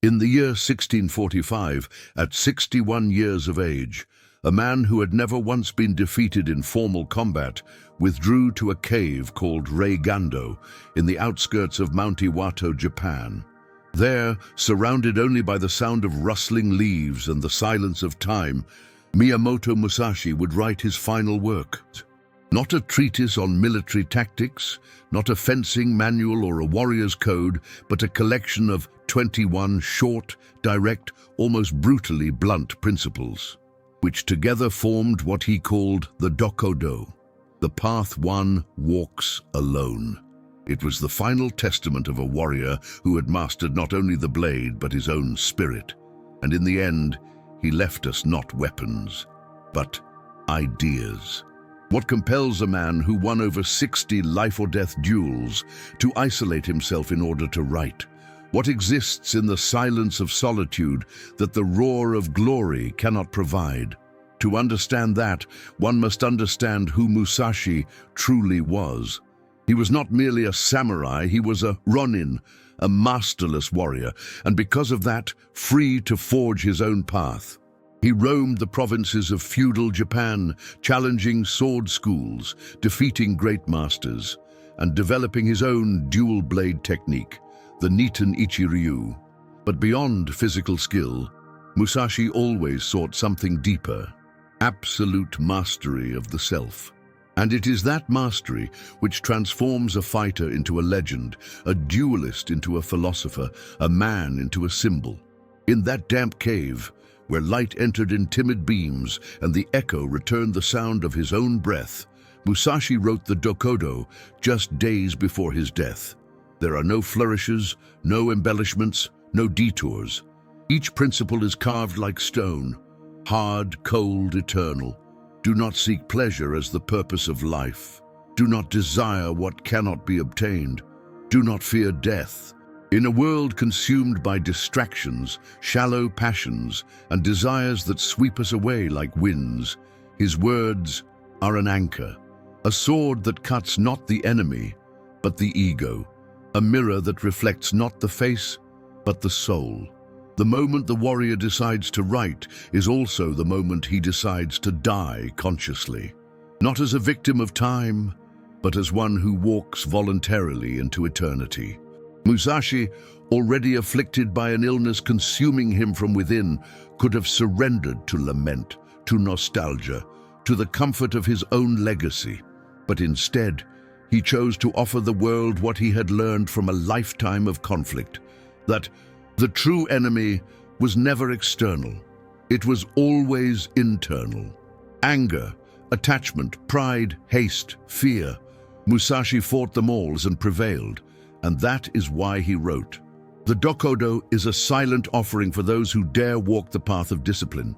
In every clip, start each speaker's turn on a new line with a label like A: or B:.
A: In the year 1645, at 61 years of age, a man who had never once been defeated in formal combat withdrew to a cave called Reigando in the outskirts of Mount Iwato, Japan. There, surrounded only by the sound of rustling leaves and the silence of time, Miyamoto Musashi would write his final work. Not a treatise on military tactics, not a fencing manual or a warrior's code, but a collection of 21 short, direct, almost brutally blunt principles, which together formed what he called the Dokkōdō, the path one walks alone. It was the final testament of a warrior who had mastered not only the blade but his own spirit. And in the end, he left us not weapons, but ideas. What compels a man who won over 60 life-or-death duels to isolate himself in order to write? What exists in the silence of solitude that the roar of glory cannot provide? To understand that, one must understand who Musashi truly was. He was not merely a samurai, he was a ronin, a masterless warrior, and because of that, free to forge his own path. He roamed the provinces of feudal Japan, challenging sword schools, defeating great masters, and developing his own dual-blade technique, the Niton Ichi-ryu. But beyond physical skill, Musashi always sought something deeper, absolute mastery of the self. And it is that mastery which transforms a fighter into a legend, a duelist into a philosopher, a man into a symbol. In that damp cave, where light entered in timid beams and the echo returned the sound of his own breath, Musashi wrote the Dokkōdō just days before his death. There are no flourishes, no embellishments, no detours. Each principle is carved like stone, hard, cold, eternal. Do not seek pleasure as the purpose of life. Do not desire what cannot be obtained. Do not fear death. In a world consumed by distractions, shallow passions, and desires that sweep us away like winds, his words are an anchor, a sword that cuts not the enemy, but the ego, a mirror that reflects not the face, but the soul. The moment the warrior decides to write is also the moment he decides to die consciously, not as a victim of time, but as one who walks voluntarily into eternity. Musashi, already afflicted by an illness consuming him from within, could have surrendered to lament, to nostalgia, to the comfort of his own legacy. But instead, he chose to offer the world what he had learned from a lifetime of conflict, that the true enemy was never external. It was always internal. Anger, attachment, pride, haste, fear. Musashi fought them all and prevailed, and that is why he wrote. The Dokkōdō is a silent offering for those who dare walk the path of discipline,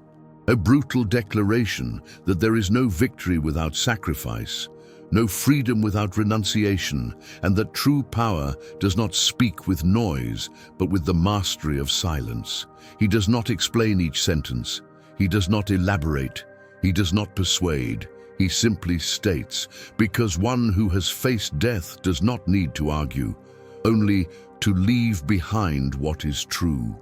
A: a brutal declaration that there is no victory without sacrifice, no freedom without renunciation, and that true power does not speak with noise, but with the mastery of silence. He does not explain each sentence. He does not elaborate. He does not persuade. He simply states, because one who has faced death does not need to argue, only to leave behind what is true.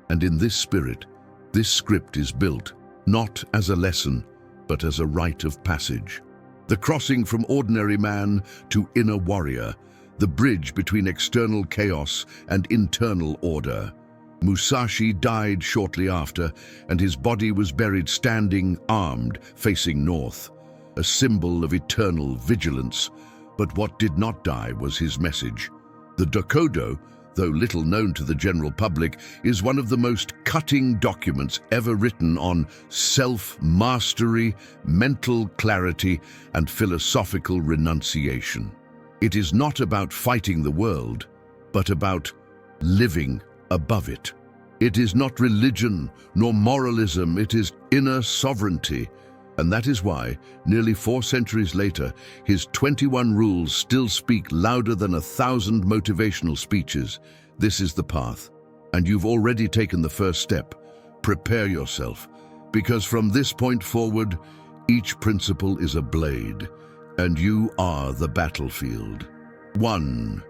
A: And in this spirit, this script is built, not as a lesson, but as a rite of passage. The crossing from ordinary man to inner warrior, the bridge between external chaos and internal order. Musashi died shortly after, and his body was buried standing, armed, facing north, a symbol of eternal vigilance. But what did not die was his message. The Dokkōdō, though little known to the general public, is one of the most cutting documents ever written on self-mastery, mental clarity, and philosophical renunciation. It is not about fighting the world, but about living above it. It is not religion nor moralism, it is inner sovereignty. And that is why, nearly 4 centuries later, his 21 rules still speak louder than 1,000 motivational speeches. This is the path, and you've already taken the first step. Prepare yourself, because from this point forward, each principle is a blade, and you are the battlefield. 1.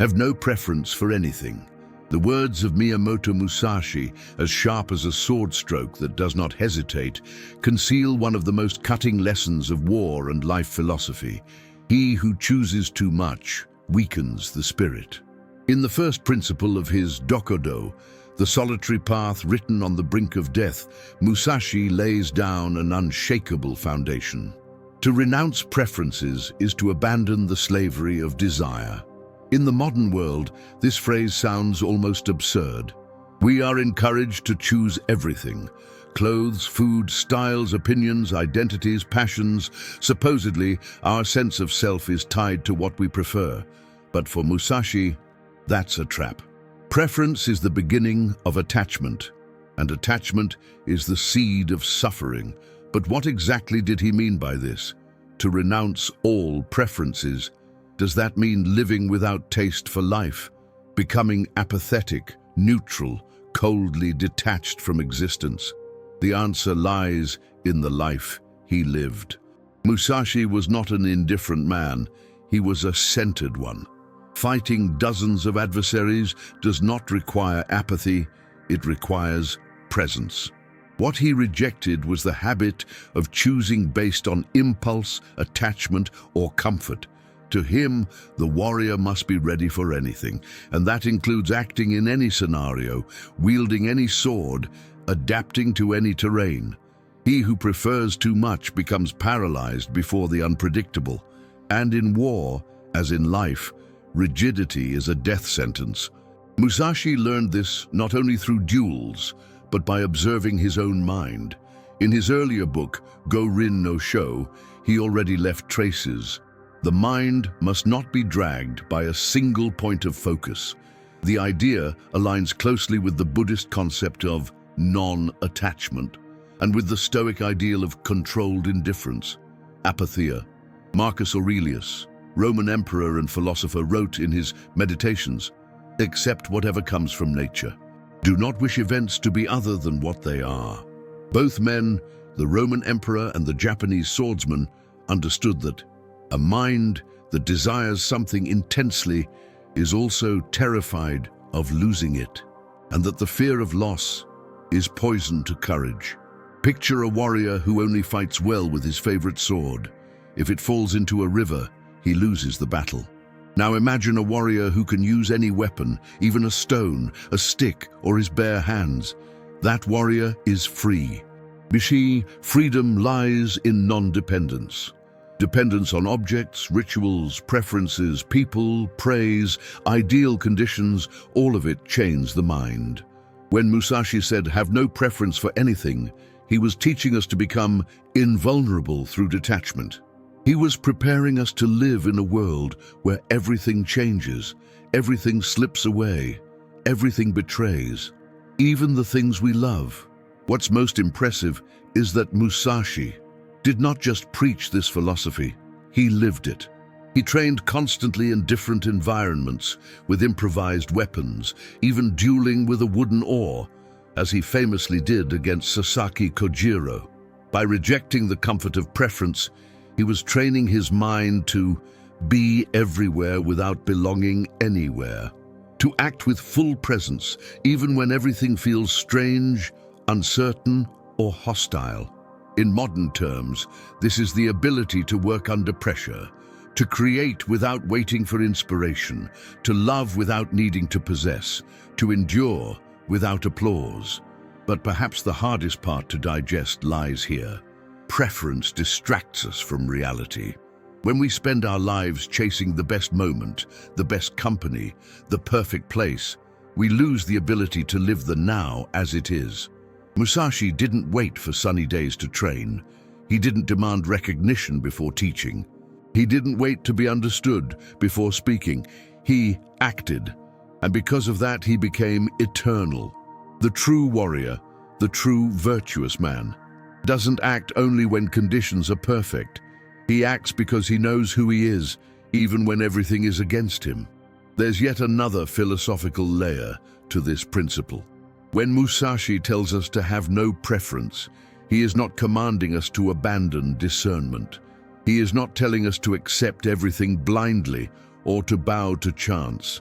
A: Have no preference for anything. The words of Miyamoto Musashi, as sharp as a sword stroke that does not hesitate, conceal one of the most cutting lessons of war and life philosophy. He who chooses too much weakens the spirit. In the first principle of his Dokkōdō, the solitary path written on the brink of death, Musashi lays down an unshakable foundation. To renounce preferences is to abandon the slavery of desire. In the modern world, this phrase sounds almost absurd. We are encouraged to choose everything: clothes, food, styles, opinions, identities, passions. Supposedly, our sense of self is tied to what we prefer. But for Musashi, that's a trap. Preference is the beginning of attachment, and attachment is the seed of suffering. But what exactly did he mean by this? To renounce all preferences. Does that mean living without taste for life, becoming apathetic, neutral, coldly detached from existence? The answer lies in the life he lived. Musashi was not an indifferent man, he was a centered one. Fighting dozens of adversaries does not require apathy, it requires presence. What he rejected was the habit of choosing based on impulse, attachment, or comfort. To him, the warrior must be ready for anything, and that includes acting in any scenario, wielding any sword, adapting to any terrain. He who prefers too much becomes paralyzed before the unpredictable. And in war, as in life, rigidity is a death sentence. Musashi learned this not only through duels, but by observing his own mind. In his earlier book, Go-Rin no Sho, he already left traces. The mind must not be dragged by a single point of focus. The idea aligns closely with the Buddhist concept of non-attachment and with the Stoic ideal of controlled indifference, apatheia. Marcus Aurelius, Roman emperor and philosopher, wrote in his Meditations, "Accept whatever comes from nature. Do not wish events to be other than what they are." Both men, the Roman emperor and the Japanese swordsman, understood that a mind that desires something intensely is also terrified of losing it, and that the fear of loss is poison to courage. Picture a warrior who only fights well with his favorite sword. If it falls into a river, he loses the battle. Now imagine a warrior who can use any weapon, even a stone, a stick, or his bare hands. That warrior is free. Bishi, freedom lies in non-dependence. Dependence on objects, rituals, preferences, people, praise, ideal conditions, all of it chains the mind. When Musashi said, "Have no preference for anything," he was teaching us to become invulnerable through detachment. He was preparing us to live in a world where everything changes, everything slips away, everything betrays, even the things we love. What's most impressive is that Musashi did not just preach this philosophy, he lived it. He trained constantly in different environments, with improvised weapons, even dueling with a wooden oar, as he famously did against Sasaki Kojiro. By rejecting the comfort of preference, he was training his mind to be everywhere without belonging anywhere, to act with full presence, even when everything feels strange, uncertain, or hostile. In modern terms, this is the ability to work under pressure, to create without waiting for inspiration, to love without needing to possess, to endure without applause. But perhaps the hardest part to digest lies here. Preference distracts us from reality. When we spend our lives chasing the best moment, the best company, the perfect place, we lose the ability to live the now as it is. Musashi didn't wait for sunny days to train. He didn't demand recognition before teaching. He didn't wait to be understood before speaking. He acted, and because of that he became eternal. The true warrior, the true virtuous man, doesn't act only when conditions are perfect. He acts because he knows who he is, even when everything is against him. There's yet another philosophical layer to this principle. When Musashi tells us to have no preference, he is not commanding us to abandon discernment. He is not telling us to accept everything blindly or to bow to chance.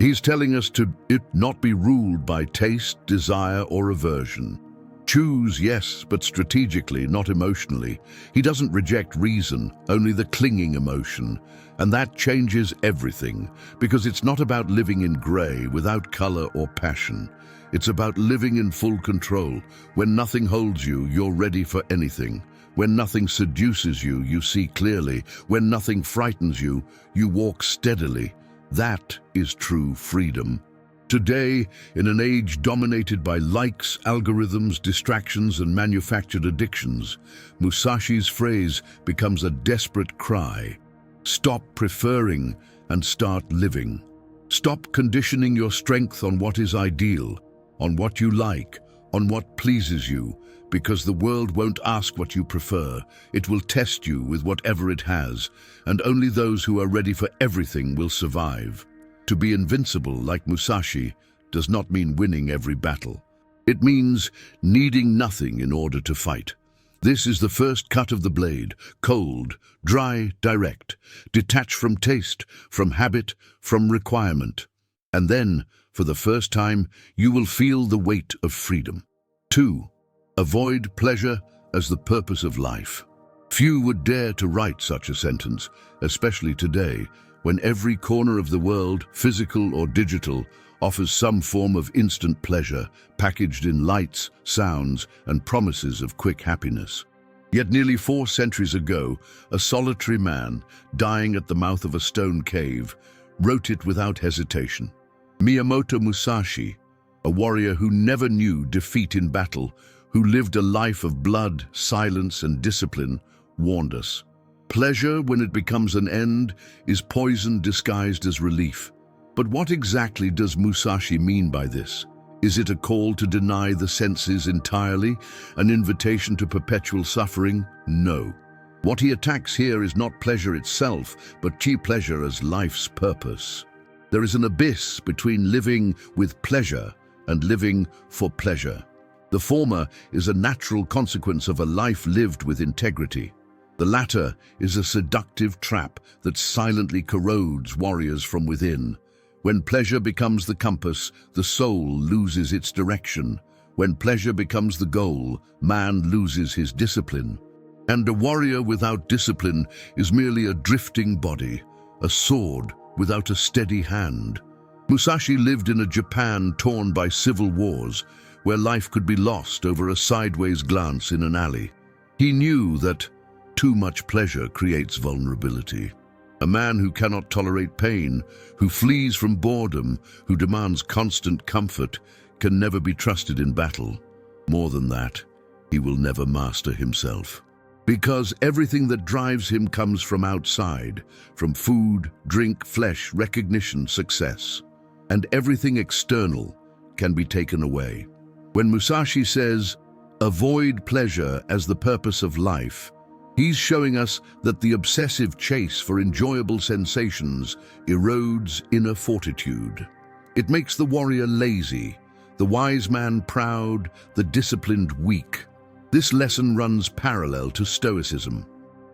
A: He's telling us to not be ruled by taste, desire, or aversion. Choose, yes, but strategically, not emotionally. He doesn't reject reason, only the clinging emotion. And that changes everything, because it's not about living in grey, without colour or passion. It's about living in full control. When nothing holds you, you're ready for anything. When nothing seduces you, you see clearly. When nothing frightens you, you walk steadily. That is true freedom. Today, in an age dominated by likes, algorithms, distractions, and manufactured addictions, Musashi's phrase becomes a desperate cry. Stop preferring and start living. Stop conditioning your strength on what is ideal, on what you like, on what pleases you, because the world won't ask what you prefer. It will test you with whatever it has, and only those who are ready for everything will survive. To be invincible, like Musashi, does not mean winning every battle. It means needing nothing in order to fight. This is the first cut of the blade, cold, dry, direct, detached from taste, from habit, from requirement. And then, for the first time, you will feel the weight of freedom. 2. Avoid pleasure as the purpose of life. Few would dare to write such a sentence, especially today, when every corner of the world, physical or digital, offers some form of instant pleasure, packaged in lights, sounds, and promises of quick happiness. Yet nearly 4 centuries ago, a solitary man, dying at the mouth of a stone cave, wrote it without hesitation. Miyamoto Musashi, a warrior who never knew defeat in battle, who lived a life of blood, silence, and discipline, warned us. Pleasure, when it becomes an end, is poison disguised as relief. But what exactly does Musashi mean by this? Is it a call to deny the senses entirely, an invitation to perpetual suffering? No. What he attacks here is not pleasure itself, but cheap pleasure as life's purpose. There is an abyss between living with pleasure and living for pleasure. The former is a natural consequence of a life lived with integrity. The latter is a seductive trap that silently corrodes warriors from within. When pleasure becomes the compass, the soul loses its direction. When pleasure becomes the goal, man loses his discipline. And a warrior without discipline is merely a drifting body, a sword without a steady hand. Musashi lived in a Japan torn by civil wars, where life could be lost over a sideways glance in an alley. He knew that too much pleasure creates vulnerability. A man who cannot tolerate pain, who flees from boredom, who demands constant comfort, can never be trusted in battle. More than that, he will never master himself. Because everything that drives him comes from outside, from food, drink, flesh, recognition, success. And everything external can be taken away. When Musashi says, "Avoid pleasure as the purpose of life," he's showing us that the obsessive chase for enjoyable sensations erodes inner fortitude. It makes the warrior lazy, the wise man proud, the disciplined weak. This lesson runs parallel to Stoicism.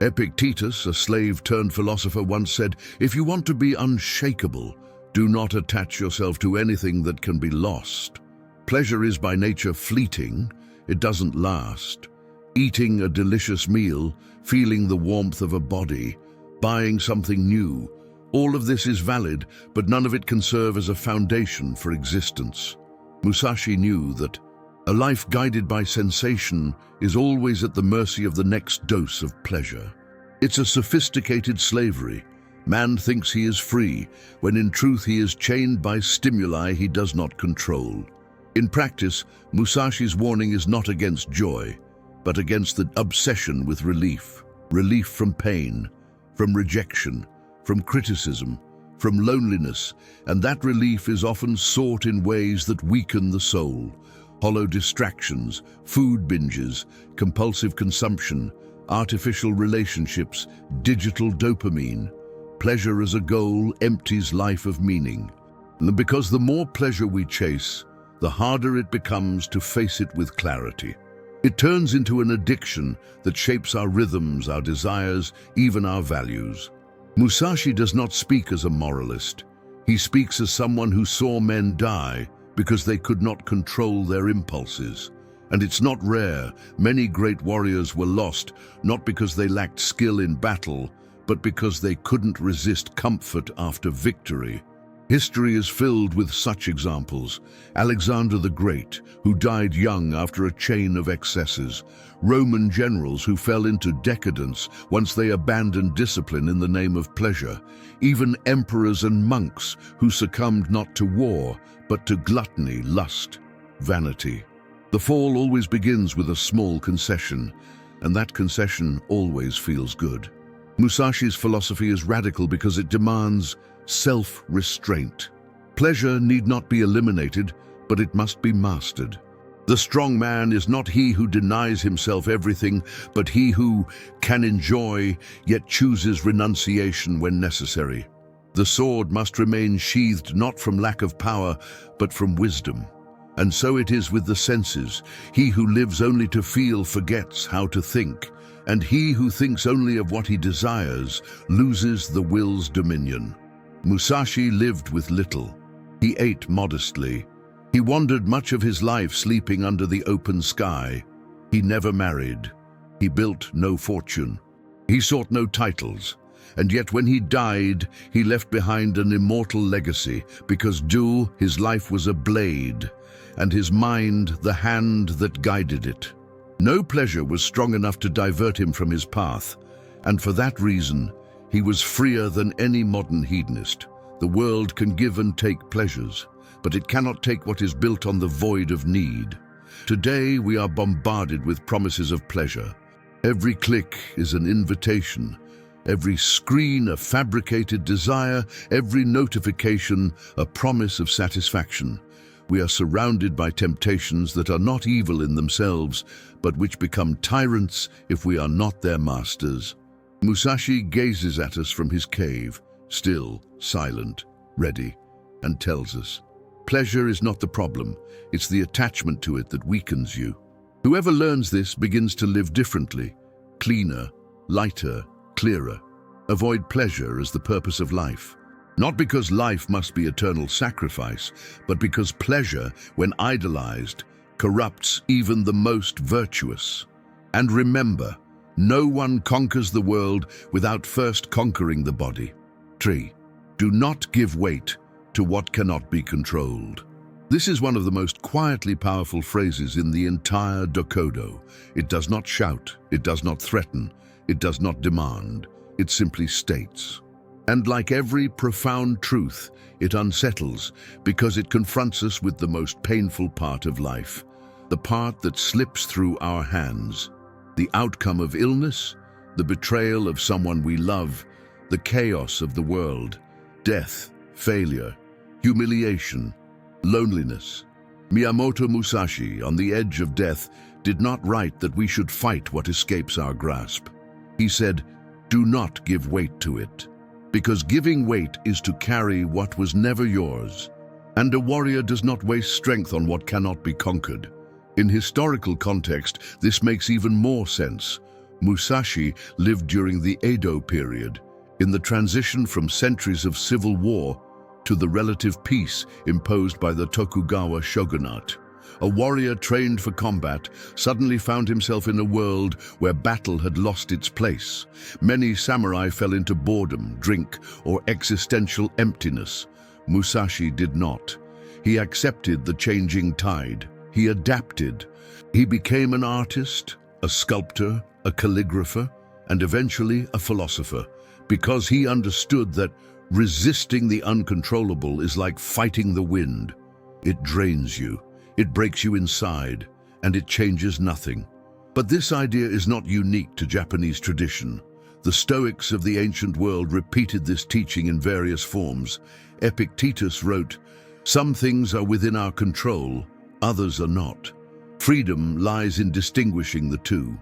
A: Epictetus, a slave-turned-philosopher, once said, "If you want to be unshakable, do not attach yourself to anything that can be lost." Pleasure is by nature fleeting. It doesn't last. Eating a delicious meal, feeling the warmth of a body, buying something new, all of this is valid, but none of it can serve as a foundation for existence. Musashi knew that a life guided by sensation is always at the mercy of the next dose of pleasure. It's a sophisticated slavery. Man thinks he is free, when in truth he is chained by stimuli he does not control. In practice, Musashi's warning is not against joy, but against the obsession with relief. Relief from pain, from rejection, from criticism, from loneliness, and that relief is often sought in ways that weaken the soul. Hollow distractions, food binges, compulsive consumption, artificial relationships, digital dopamine. Pleasure as a goal empties life of meaning. And because the more pleasure we chase, the harder it becomes to face it with clarity. It turns into an addiction that shapes our rhythms, our desires, even our values. Musashi does not speak as a moralist. He speaks as someone who saw men die because they could not control their impulses. And it's not rare, many great warriors were lost, not because they lacked skill in battle, but because they couldn't resist comfort after victory. History is filled with such examples. Alexander the Great, who died young after a chain of excesses. Roman generals who fell into decadence once they abandoned discipline in the name of pleasure. Even emperors and monks who succumbed not to war, but to gluttony, lust, vanity. The fall always begins with a small concession, and that concession always feels good. Musashi's philosophy is radical because it demands self-restraint. Pleasure need not be eliminated, but it must be mastered. The strong man is not he who denies himself everything, but he who can enjoy, yet chooses renunciation when necessary. The sword must remain sheathed not from lack of power, but from wisdom. And so it is with the senses. He who lives only to feel forgets how to think, and he who thinks only of what he desires loses the will's dominion. Musashi lived with little. He ate modestly. He wandered much of his life sleeping under the open sky. He never married. He built no fortune. He sought no titles. And yet when he died, he left behind an immortal legacy, because his life was a blade, and his mind the hand that guided it. No pleasure was strong enough to divert him from his path, and for that reason, he was freer than any modern hedonist. The world can give and take pleasures, but it cannot take what is built on the void of need. Today, we are bombarded with promises of pleasure. Every click is an invitation, every screen a fabricated desire, every notification a promise of satisfaction. We are surrounded by temptations that are not evil in themselves, but which become tyrants if we are not their masters. Musashi gazes at us from his cave, still, silent, ready, and tells us, pleasure is not the problem, it's the attachment to it that weakens you. Whoever learns this begins to live differently, cleaner, lighter, clearer. Avoid pleasure as the purpose of life. Not because life must be eternal sacrifice, but because pleasure, when idolized, corrupts even the most virtuous. And remember, no one conquers the world without first conquering the body. 3. Do not give weight to what cannot be controlled. This is one of the most quietly powerful phrases in the entire Dokkōdō. It does not shout, it does not threaten, it does not demand, it simply states. And like every profound truth, it unsettles because it confronts us with the most painful part of life, the part that slips through our hands, the outcome of illness, the betrayal of someone we love, the chaos of the world, death, failure, humiliation, loneliness. Miyamoto Musashi, on the edge of death, did not write that we should fight what escapes our grasp. He said, do not give weight to it, because giving weight is to carry what was never yours. And a warrior does not waste strength on what cannot be conquered. In historical context, this makes even more sense. Musashi lived during the Edo period, in the transition from centuries of civil war to the relative peace imposed by the Tokugawa shogunate. A warrior trained for combat suddenly found himself in a world where battle had lost its place. Many samurai fell into boredom, drink, or existential emptiness. Musashi did not. He accepted the changing tide. He adapted. He became an artist, a sculptor, a calligrapher, and eventually a philosopher, because he understood that resisting the uncontrollable is like fighting the wind. It drains you, it breaks you inside, and it changes nothing. But this idea is not unique to Japanese tradition. The Stoics of the ancient world repeated this teaching in various forms. Epictetus wrote, "Some things are within our control, others are not. Freedom lies in distinguishing the two."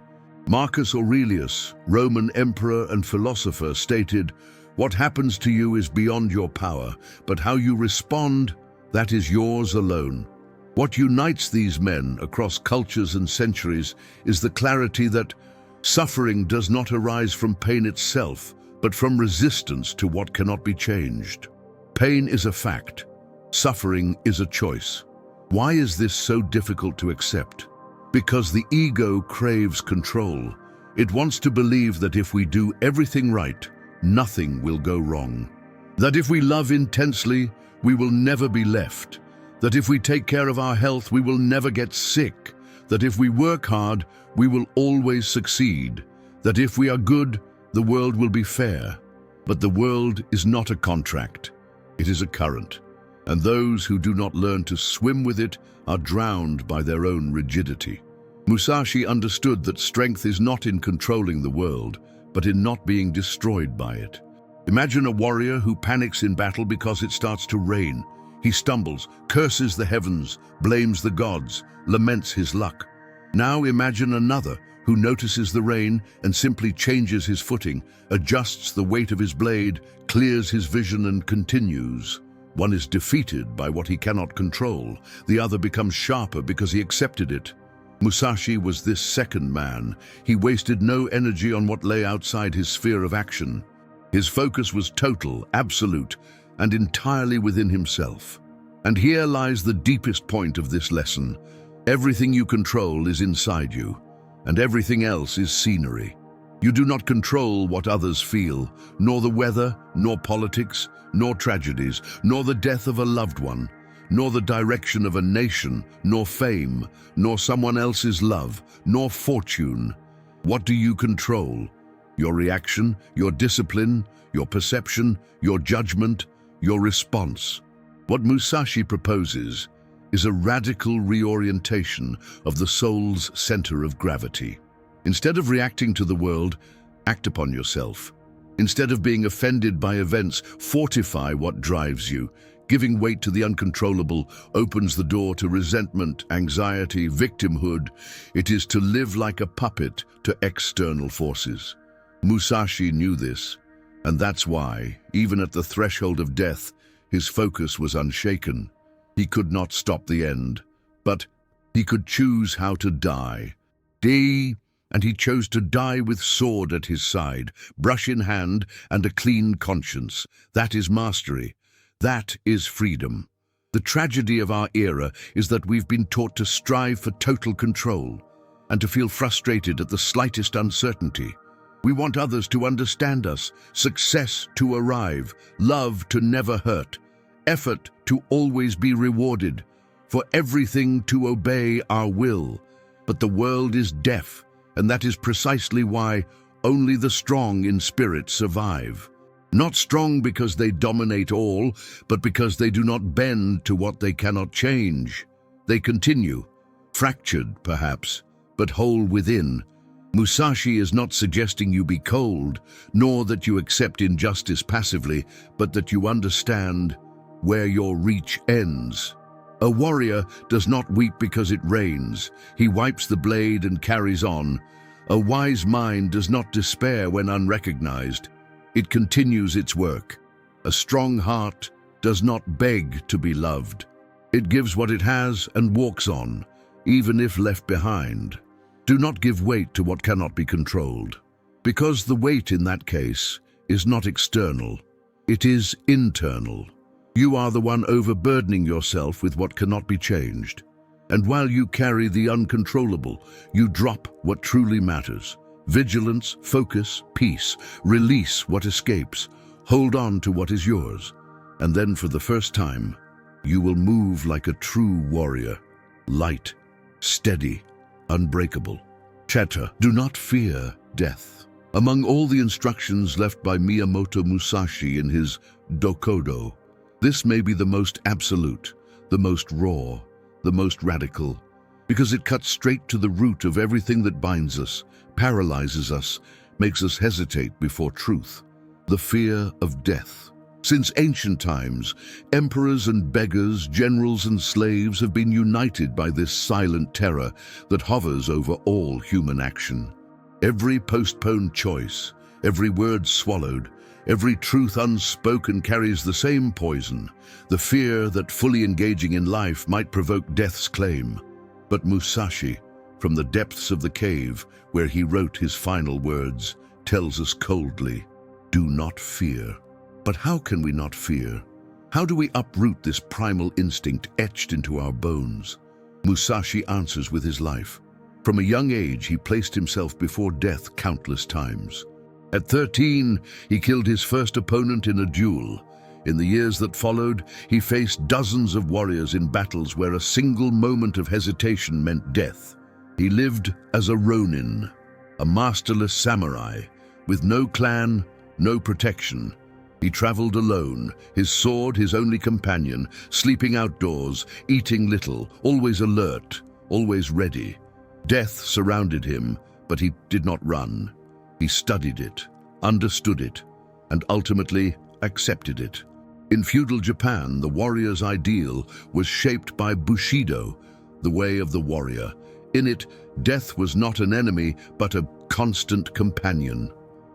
A: Marcus Aurelius, Roman emperor and philosopher, stated, "What happens to you is beyond your power, but how you respond, that is yours alone." What unites these men across cultures and centuries is the clarity that suffering does not arise from pain itself, but from resistance to what cannot be changed. Pain is a fact. Suffering is a choice. Why is this so difficult to accept? Because the ego craves control. It wants to believe that if we do everything right, nothing will go wrong. That if we love intensely, we will never be left. That if we take care of our health, we will never get sick. That if we work hard, we will always succeed. That if we are good, the world will be fair. But the world is not a contract. It is a current. And those who do not learn to swim with it are drowned by their own rigidity. Musashi understood that strength is not in controlling the world, but in not being destroyed by it. Imagine a warrior who panics in battle because it starts to rain. He stumbles, curses the heavens, blames the gods, laments his luck. Now imagine another who notices the rain and simply changes his footing, adjusts the weight of his blade, clears his vision and continues. One is defeated by what he cannot control. The other becomes sharper because he accepted it. Musashi was this second man. He wasted no energy on what lay outside his sphere of action. His focus was total, absolute, and entirely within himself. And here lies the deepest point of this lesson. Everything you control is inside you, and everything else is scenery. You do not control what others feel, nor the weather, nor politics, nor tragedies, nor the death of a loved one, nor the direction of a nation, nor fame, nor someone else's love, nor fortune. What do you control? Your reaction, your discipline, your perception, your judgment, your response. What Musashi proposes is a radical reorientation of the soul's center of gravity. Instead of reacting to the world, act upon yourself. Instead of being offended by events, fortify what drives you. Giving weight to the uncontrollable opens the door to resentment, anxiety, victimhood. It is to live like a puppet to external forces. Musashi knew this, and that's why, even at the threshold of death, his focus was unshaken. He could not stop the end, but he could choose how to die. And he chose to die with sword at his side, brush in hand, and a clean conscience. That is mastery. That is freedom. The tragedy of our era is that we've been taught to strive for total control and to feel frustrated at the slightest uncertainty. We want others to understand us, success to arrive, love to never hurt, effort to always be rewarded, for everything to obey our will. But the world is deaf, and that is precisely why only the strong in spirit survive. Not strong because they dominate all, but because they do not bend to what they cannot change. They continue, fractured perhaps, but whole within. Musashi is not suggesting you be cold, nor that you accept injustice passively, but that you understand where your reach ends. A warrior does not weep because it rains. He wipes the blade and carries on. A wise mind does not despair when unrecognized. It continues its work. A strong heart does not beg to be loved. It gives what it has and walks on, even if left behind. Do not give weight to what cannot be controlled, because the weight in that case is not external. It is internal. You are the one overburdening yourself with what cannot be changed. And while you carry the uncontrollable, you drop what truly matters. Vigilance, focus, peace. Release what escapes. Hold on to what is yours. And then for the first time, you will move like a true warrior. Light, steady, unbreakable. Cheta, do not fear death. Among all the instructions left by Miyamoto Musashi in his Dokkōdō, this may be the most absolute, the most raw, the most radical, because it cuts straight to the root of everything that binds us, paralyzes us, makes us hesitate before truth, the fear of death. Since ancient times, emperors and beggars, generals and slaves have been united by this silent terror that hovers over all human action. Every postponed choice, every word swallowed, every truth unspoken carries the same poison, the fear that fully engaging in life might provoke death's claim. But Musashi, from the depths of the cave where he wrote his final words, tells us coldly, do not fear. But how can we not fear? How do we uproot this primal instinct etched into our bones? Musashi answers with his life. From a young age, he placed himself before death countless times. At 13, he killed his first opponent in a duel. In the years that followed, he faced dozens of warriors in battles where a single moment of hesitation meant death. He lived as a ronin, a masterless samurai, with no clan, no protection. He traveled alone, his sword his only companion, sleeping outdoors, eating little, always alert, always ready. Death surrounded him, but he did not run. He studied it, understood it, and ultimately accepted it. In feudal Japan, the warrior's ideal was shaped by Bushido, the way of the warrior. In it, death was not an enemy, but a constant companion.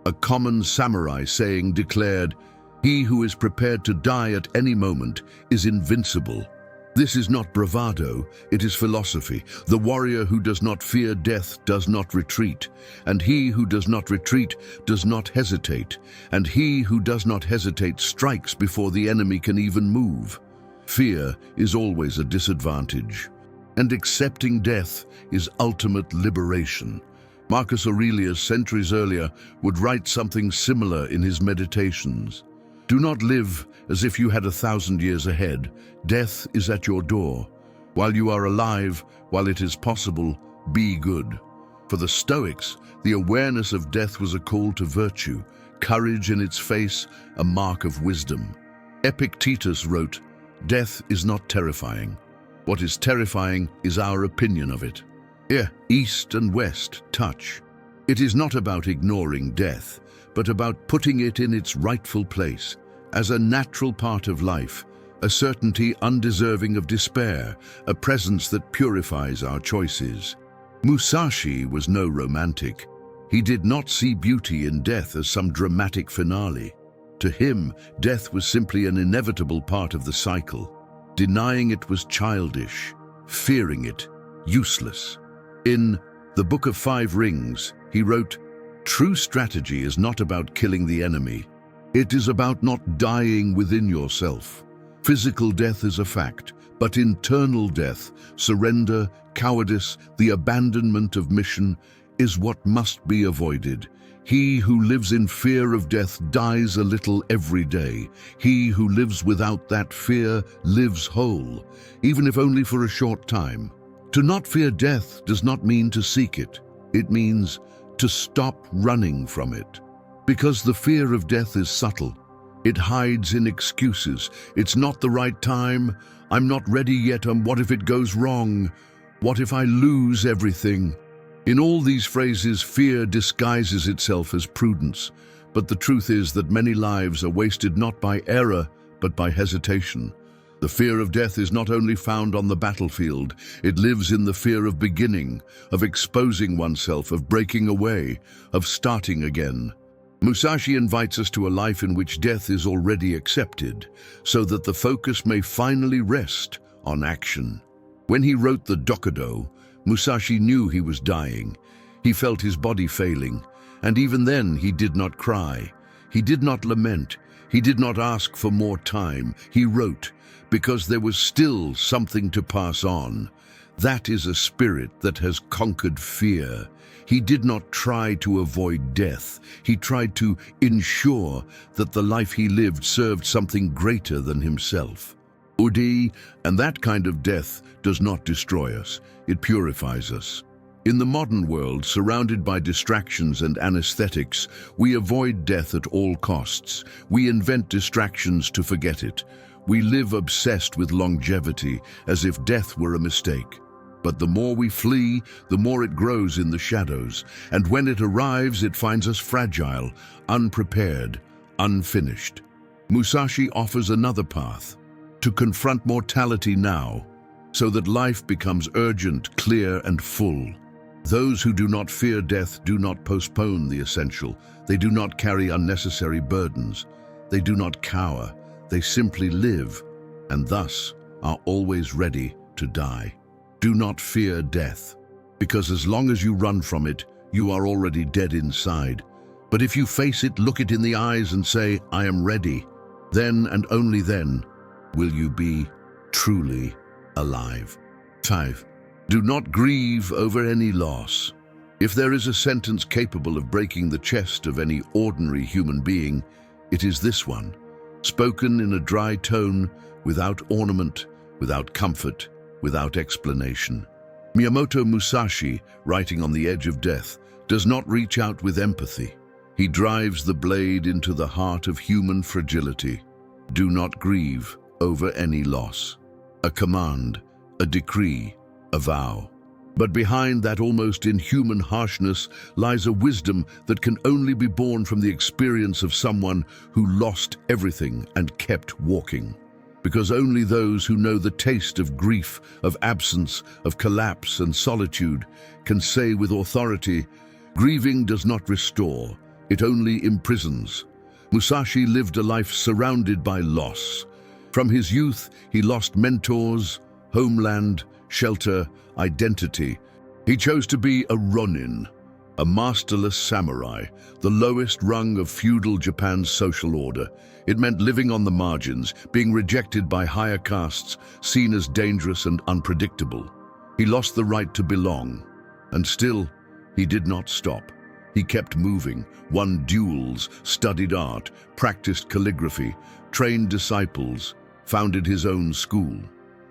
A: A common samurai saying declared, "He who is prepared to die at any moment is invincible." This is not bravado, it is philosophy. The warrior who does not fear death does not retreat, and he who does not retreat does not hesitate, and he who does not hesitate strikes before the enemy can even move. Fear is always a disadvantage, and accepting death is ultimate liberation. Marcus Aurelius, centuries earlier, would write something similar in his Meditations. Do not live as if you had 1,000 years ahead. Death is at your door. While you are alive, while it is possible, be good. For the Stoics, the awareness of death was a call to virtue, courage in its face, a mark of wisdom. Epictetus wrote, "Death is not terrifying. What is terrifying is our opinion of it." East and West touch. It is not about ignoring death, but about putting it in its rightful place, as a natural part of life, a certainty undeserving of despair, a presence that purifies our choices. Musashi was no romantic. He did not see beauty in death as some dramatic finale. To him, death was simply an inevitable part of the cycle. Denying it was childish, fearing it, useless. In The Book of Five Rings, he wrote, "True strategy is not about killing the enemy. It is about not dying within yourself. Physical death is a fact, but internal death, surrender, cowardice, the abandonment of mission, is what must be avoided. He who lives in fear of death dies a little every day. He who lives without that fear lives whole, even if only for a short time." To not fear death does not mean to seek it. It means to stop running from it. Because the fear of death is subtle. It hides in excuses. It's not the right time. I'm not ready yet. What if it goes wrong? What if I lose everything? In all these phrases, fear disguises itself as prudence. But the truth is that many lives are wasted not by error, but by hesitation. The fear of death is not only found on the battlefield, it lives in the fear of beginning, of exposing oneself, of breaking away, of starting again. Musashi invites us to a life in which death is already accepted, so that the focus may finally rest on action. When he wrote the Dokkōdō, Musashi knew he was dying. He felt his body failing, and even then he did not cry. He did not lament. He did not ask for more time. He wrote, because there was still something to pass on. That is a spirit that has conquered fear. He did not try to avoid death. He tried to ensure that the life he lived served something greater than himself. And that kind of death does not destroy us. It purifies us. In the modern world, surrounded by distractions and anesthetics, we avoid death at all costs. We invent distractions to forget it. We live obsessed with longevity, as if death were a mistake. But the more we flee, the more it grows in the shadows, and when it arrives, it finds us fragile, unprepared, unfinished. Musashi offers another path, to confront mortality now, so that life becomes urgent, clear, and full. Those who do not fear death do not postpone the essential. They do not carry unnecessary burdens. They do not cower. They simply live, and thus are always ready to die. Do not fear death, because as long as you run from it, you are already dead inside. But if you face it, look it in the eyes and say, "I am ready," then and only then will you be truly alive. 5. Do not grieve over any loss. If there is a sentence capable of breaking the chest of any ordinary human being, it is this one, spoken in a dry tone, without ornament, without comfort, without explanation. Miyamoto Musashi, writing on the edge of death, does not reach out with empathy. He drives the blade into the heart of human fragility. Do not grieve over any loss. A command, a decree, a vow. But behind that almost inhuman harshness lies a wisdom that can only be born from the experience of someone who lost everything and kept walking. Because only those who know the taste of grief, of absence, of collapse and solitude can say with authority, grieving does not restore, it only imprisons. Musashi lived a life surrounded by loss. From his youth, he lost mentors, homeland, shelter, identity. He chose to be a ronin, a masterless samurai, the lowest rung of feudal Japan's social order. It meant living on the margins, being rejected by higher castes, seen as dangerous and unpredictable. He lost the right to belong, and still, he did not stop. He kept moving, won duels, studied art, practiced calligraphy, trained disciples, founded his own school.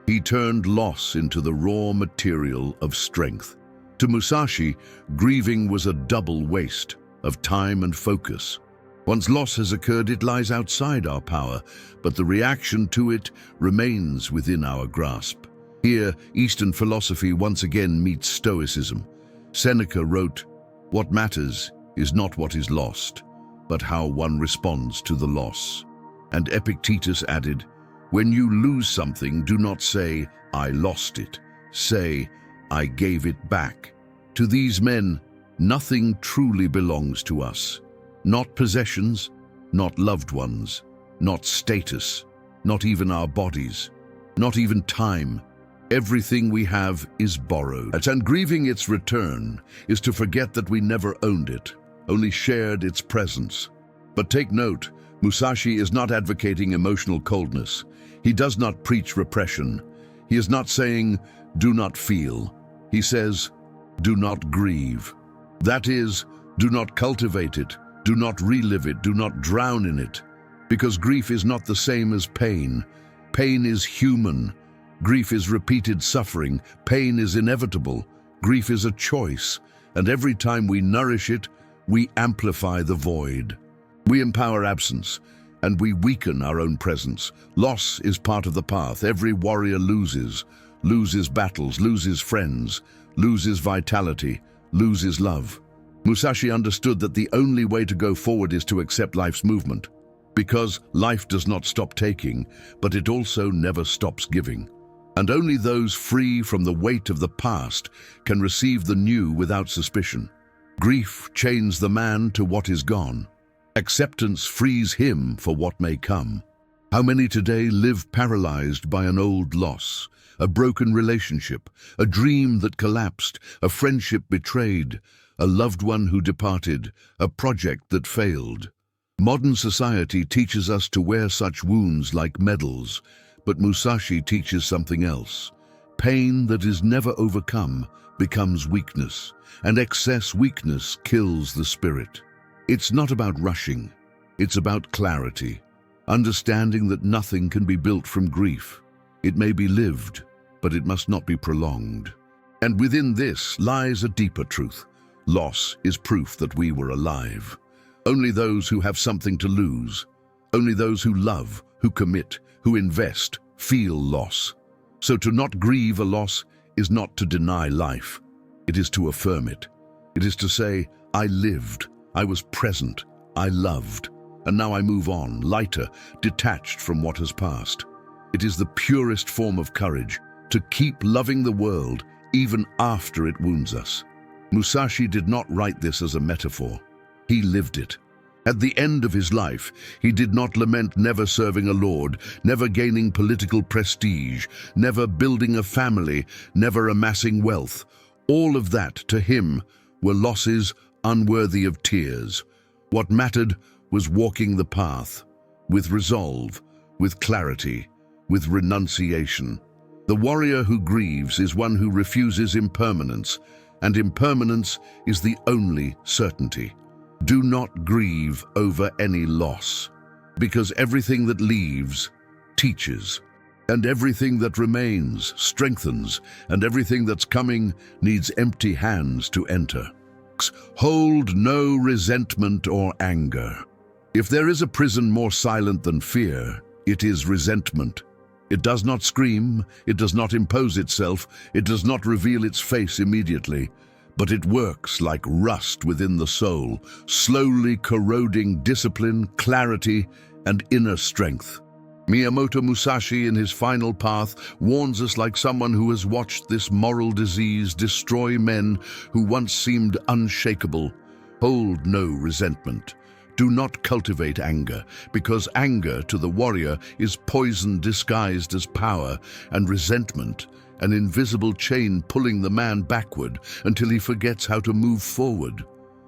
A: He turned loss into the raw material of strength. To Musashi, grieving was a double waste of time and focus. Once loss has occurred, it lies outside our power, but the reaction to it remains within our grasp. Here, Eastern philosophy once again meets Stoicism. Seneca wrote, "What matters is not what is lost, but how one responds to the loss." And Epictetus added, "When you lose something, do not say, 'I lost it.' Say, 'I gave it back.'" To these men, nothing truly belongs to us. Not possessions, not loved ones, not status, not even our bodies, not even time. Everything we have is borrowed. And grieving its return is to forget that we never owned it, only shared its presence. But take note, Musashi is not advocating emotional coldness. He does not preach repression. He is not saying, "Do not feel." He says, "Do not grieve." That is, do not cultivate it, do not relive it, do not drown in it. Because grief is not the same as pain. Pain is human. Grief is repeated suffering. Pain is inevitable. Grief is a choice. And every time we nourish it, we amplify the void. We empower absence, and we weaken our own presence. Loss is part of the path. Every warrior loses battles, loses friends, loses vitality, loses love. Musashi understood that the only way to go forward is to accept life's movement, because life does not stop taking, but it also never stops giving. And only those free from the weight of the past can receive the new without suspicion. Grief chains the man to what is gone. Acceptance frees him for what may come. How many today live paralyzed by an old loss, a broken relationship, a dream that collapsed, a friendship betrayed, a loved one who departed, a project that failed? Modern society teaches us to wear such wounds like medals, but Musashi teaches something else. Pain that is never overcome becomes weakness, and excess weakness kills the spirit. It's not about rushing, it's about clarity, understanding that nothing can be built from grief. It may be lived, but it must not be prolonged. And within this lies a deeper truth. Loss is proof that we were alive. Only those who have something to lose, only those who love, who commit, who invest, feel loss. So to not grieve a loss is not to deny life. It is to affirm it. It is to say, I lived, I was present, I loved, and now I move on, lighter, detached from what has passed. It is the purest form of courage, to keep loving the world even after it wounds us. Musashi did not write this as a metaphor. He lived it. At the end of his life, he did not lament never serving a lord, never gaining political prestige, never building a family, never amassing wealth. All of that, to him, were losses unworthy of tears. What mattered was walking the path, with resolve, with clarity, with renunciation. The warrior who grieves is one who refuses impermanence, and impermanence is the only certainty. Do not grieve over any loss, because everything that leaves teaches, and everything that remains strengthens, and everything that's coming needs empty hands to enter. Hold no resentment or anger. If there is a prison more silent than fear, it is resentment. It does not scream, it does not impose itself, it does not reveal its face immediately, but it works like rust within the soul, slowly corroding discipline, clarity, and inner strength. Miyamoto Musashi, in his final path, warns us like someone who has watched this moral disease destroy men who once seemed unshakable. Hold no resentment. Do not cultivate anger, because anger to the warrior is poison disguised as power, and resentment, an invisible chain pulling the man backward until he forgets how to move forward.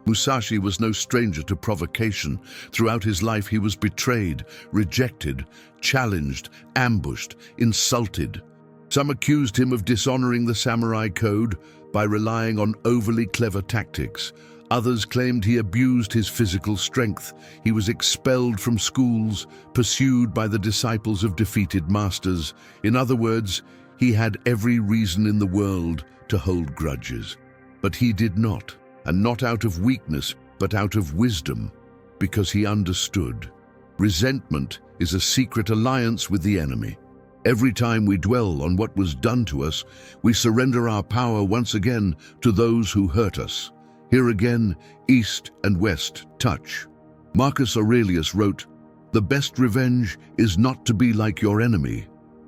A: Musashi was no stranger to provocation. Throughout his life he was betrayed, rejected, challenged, ambushed, insulted. Some accused him of dishonoring the samurai code by relying on overly clever tactics. Others claimed he abused his physical strength. He was expelled from schools, pursued by the disciples of defeated masters. In other words, he had every reason in the world to hold grudges. But he did not. And not out of weakness, but out of wisdom, because he understood. Resentment is a secret alliance with the enemy. Every time we dwell on what was done to us, we surrender our power once again to those who hurt us. Here again, East and West touch. Marcus Aurelius wrote, "The best revenge is not to be like your enemy."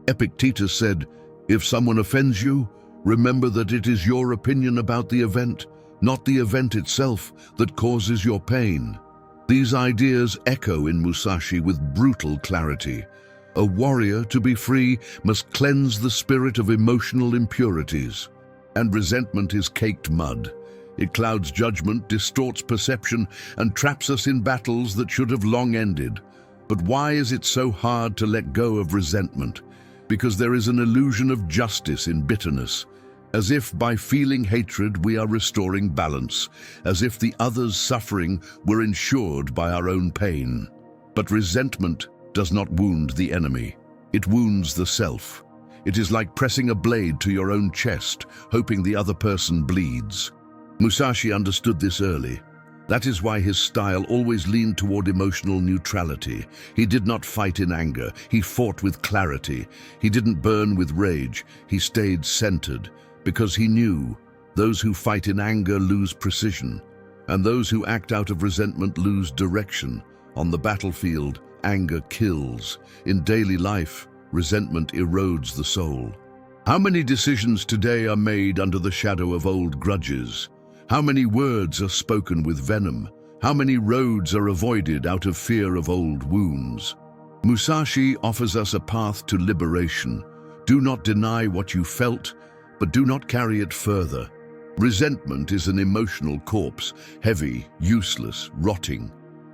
A: Epictetus said, "If someone offends you, remember that it is your opinion about the event, not the event itself, that causes your pain." These ideas echo in Musashi with brutal clarity. A warrior, to be free, must cleanse the spirit of emotional impurities. And resentment is caked mud. It clouds judgment, distorts perception, and traps us in battles that should have long ended. But why is it so hard to let go of resentment? Because there is an illusion of justice in bitterness. As if by feeling hatred we are restoring balance, as if the other's suffering were ensured by our own pain. But resentment does not wound the enemy. It wounds the self. It is like pressing a blade to your own chest, hoping the other person bleeds. Musashi understood this early. That is why his style always leaned toward emotional neutrality. He did not fight in anger, he fought with clarity. He didn't burn with rage, he stayed centered. Because he knew those who fight in anger lose precision, and those who act out of resentment lose direction. On the battlefield, anger kills. In daily life, resentment erodes the soul. How many decisions today are made under the shadow of old grudges? How many words are spoken with venom? How many roads are avoided out of fear of old wounds? Musashi offers us a path to liberation. Do not deny what you felt, but do not carry it further. Resentment is an emotional corpse, heavy, useless, rotting,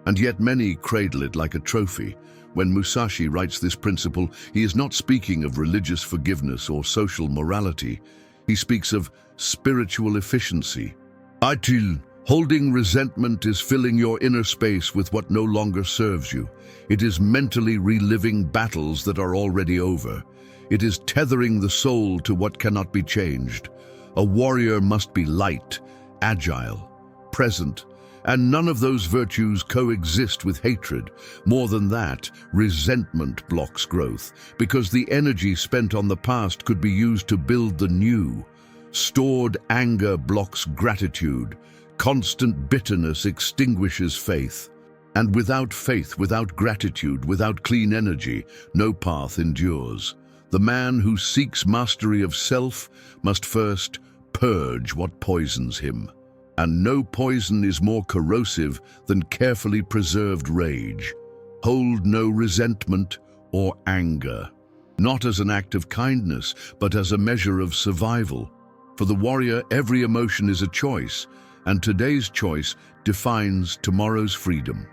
A: and yet many cradle it like a trophy. When Musashi writes this principle, he is not speaking of religious forgiveness or social morality. He speaks of spiritual efficiency. Aitil, holding resentment is filling your inner space with what no longer serves you. It is mentally reliving battles that are already over. It is tethering the soul to what cannot be changed. A warrior must be light, agile, present, and none of those virtues coexist with hatred. More than that, resentment blocks growth, because the energy spent on the past could be used to build the new. Stored anger blocks gratitude. Constant bitterness extinguishes faith. And without faith, without gratitude, without clean energy, no path endures. The man who seeks mastery of self must first purge what poisons him. And no poison is more corrosive than carefully preserved rage. Hold no resentment or anger, not as an act of kindness, but as a measure of survival. For the warrior, every emotion is a choice, and today's choice defines tomorrow's freedom.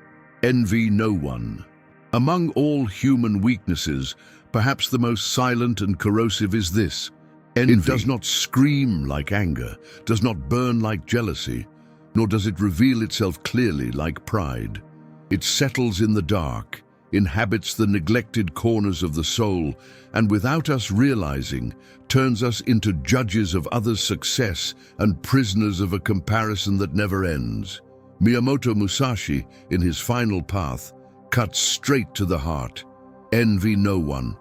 A: Envy no one. Among all human weaknesses, Perhaps the most silent and corrosive is this: envy. It does not scream like anger, does not burn like jealousy, nor does it reveal itself clearly like pride. It settles in the dark, inhabits the neglected corners of the soul, and without us realizing, turns us into judges of others' success and prisoners of a comparison that never ends. Miyamoto Musashi, in his final path, cuts straight to the heart. Envy no one.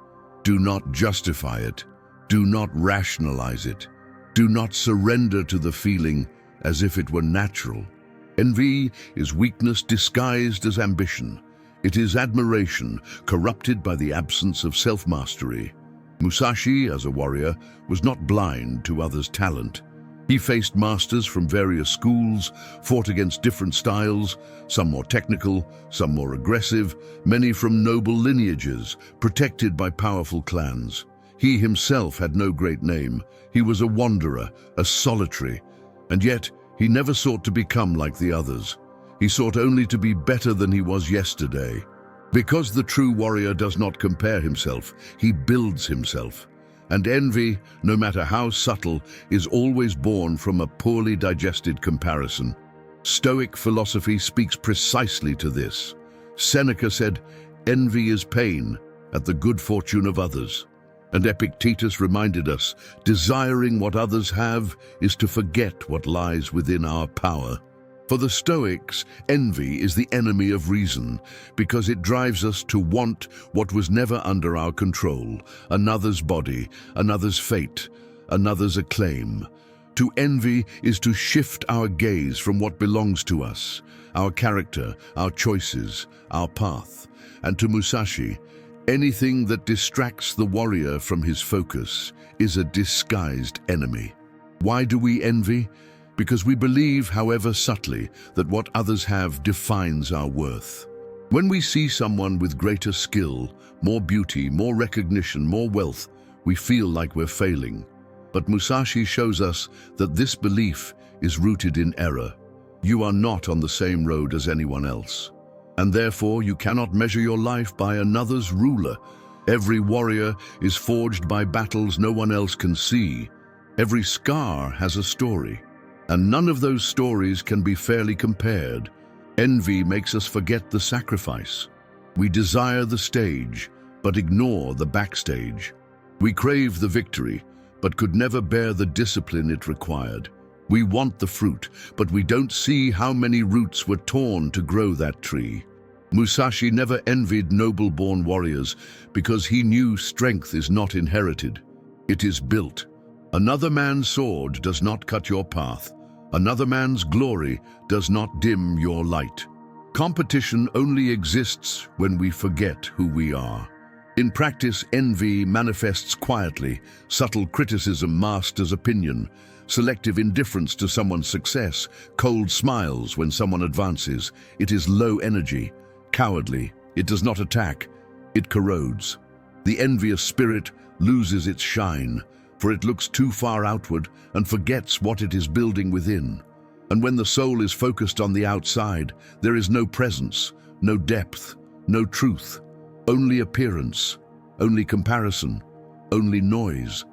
A: Do not justify it. Do not rationalize it. Do not surrender to the feeling as if it were natural. Envy is weakness disguised as ambition. It is admiration corrupted by the absence of self-mastery. Musashi, as a warrior, was not blind to others' talent. He faced masters from various schools, fought against different styles, some more technical, some more aggressive, many from noble lineages, protected by powerful clans. He himself had no great name. He was a wanderer, a solitary, and yet he never sought to become like the others. He sought only to be better than he was yesterday. Because the true warrior does not compare himself, he builds himself. And envy, no matter how subtle, is always born from a poorly digested comparison. Stoic philosophy speaks precisely to this. Seneca said, "Envy is pain at the good fortune of others." And Epictetus reminded us, desiring what others have is to forget what lies within our power. For the Stoics, envy is the enemy of reason because it drives us to want what was never under our control: another's body, another's fate, another's acclaim. To envy is to shift our gaze from what belongs to us, our character, our choices, our path. And to Musashi, anything that distracts the warrior from his focus is a disguised enemy. Why do we envy? Because we believe, however subtly, that what others have defines our worth. When we see someone with greater skill, more beauty, more recognition, more wealth, we feel like we're failing. But Musashi shows us that this belief is rooted in error. You are not on the same road as anyone else, and therefore you cannot measure your life by another's ruler. Every warrior is forged by battles no one else can see. Every scar has a story, and none of those stories can be fairly compared. Envy makes us forget the sacrifice. We desire the stage, but ignore the backstage. We crave the victory, but could never bear the discipline it required. We want the fruit, but we don't see how many roots were torn to grow that tree. Musashi never envied noble-born warriors because he knew strength is not inherited. It is built. Another man's sword does not cut your path. Another man's glory does not dim your light. Competition only exists when we forget who we are. In practice, envy manifests quietly. Subtle criticism masked as opinion, selective indifference to someone's success, cold smiles when someone advances. It is low energy, cowardly. It does not attack, it corrodes. The envious spirit loses its shine, for it looks too far outward and forgets what it is building within. And when the soul is focused on the outside, there is no presence, no depth, no truth, only appearance, only comparison, only noise.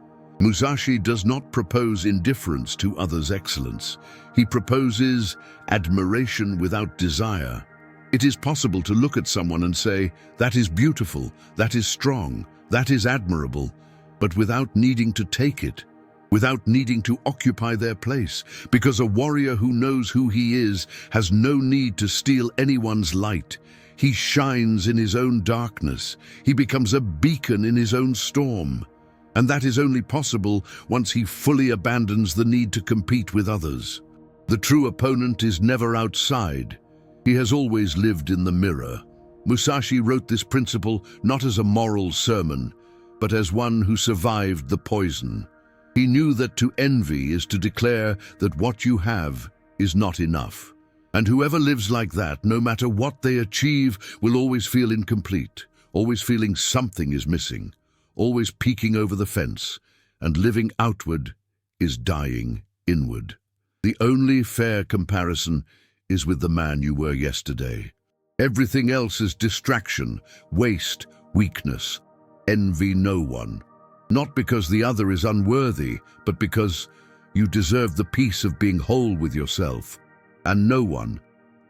A: Musashi does not propose indifference to others' excellence. He proposes admiration without desire. It is possible to look at someone and say, "That is beautiful, that is strong, that is admirable," but without needing to take it, without needing to occupy their place, because a warrior who knows who he is has no need to steal anyone's light. He shines in his own darkness. He becomes a beacon in his own storm. And that is only possible once he fully abandons the need to compete with others. The true opponent is never outside. He has always lived in the mirror. Musashi wrote this principle not as a moral sermon, but as one who survived the poison. He knew that to envy is to declare that what you have is not enough. And whoever lives like that, no matter what they achieve, will always feel incomplete, always feeling something is missing, always peeking over the fence, and living outward is dying inward. The only fair comparison is with the man you were yesterday. Everything else is distraction, waste, weakness. envy no one. Not because the other is unworthy, but because you deserve the peace of being whole with yourself. And no one,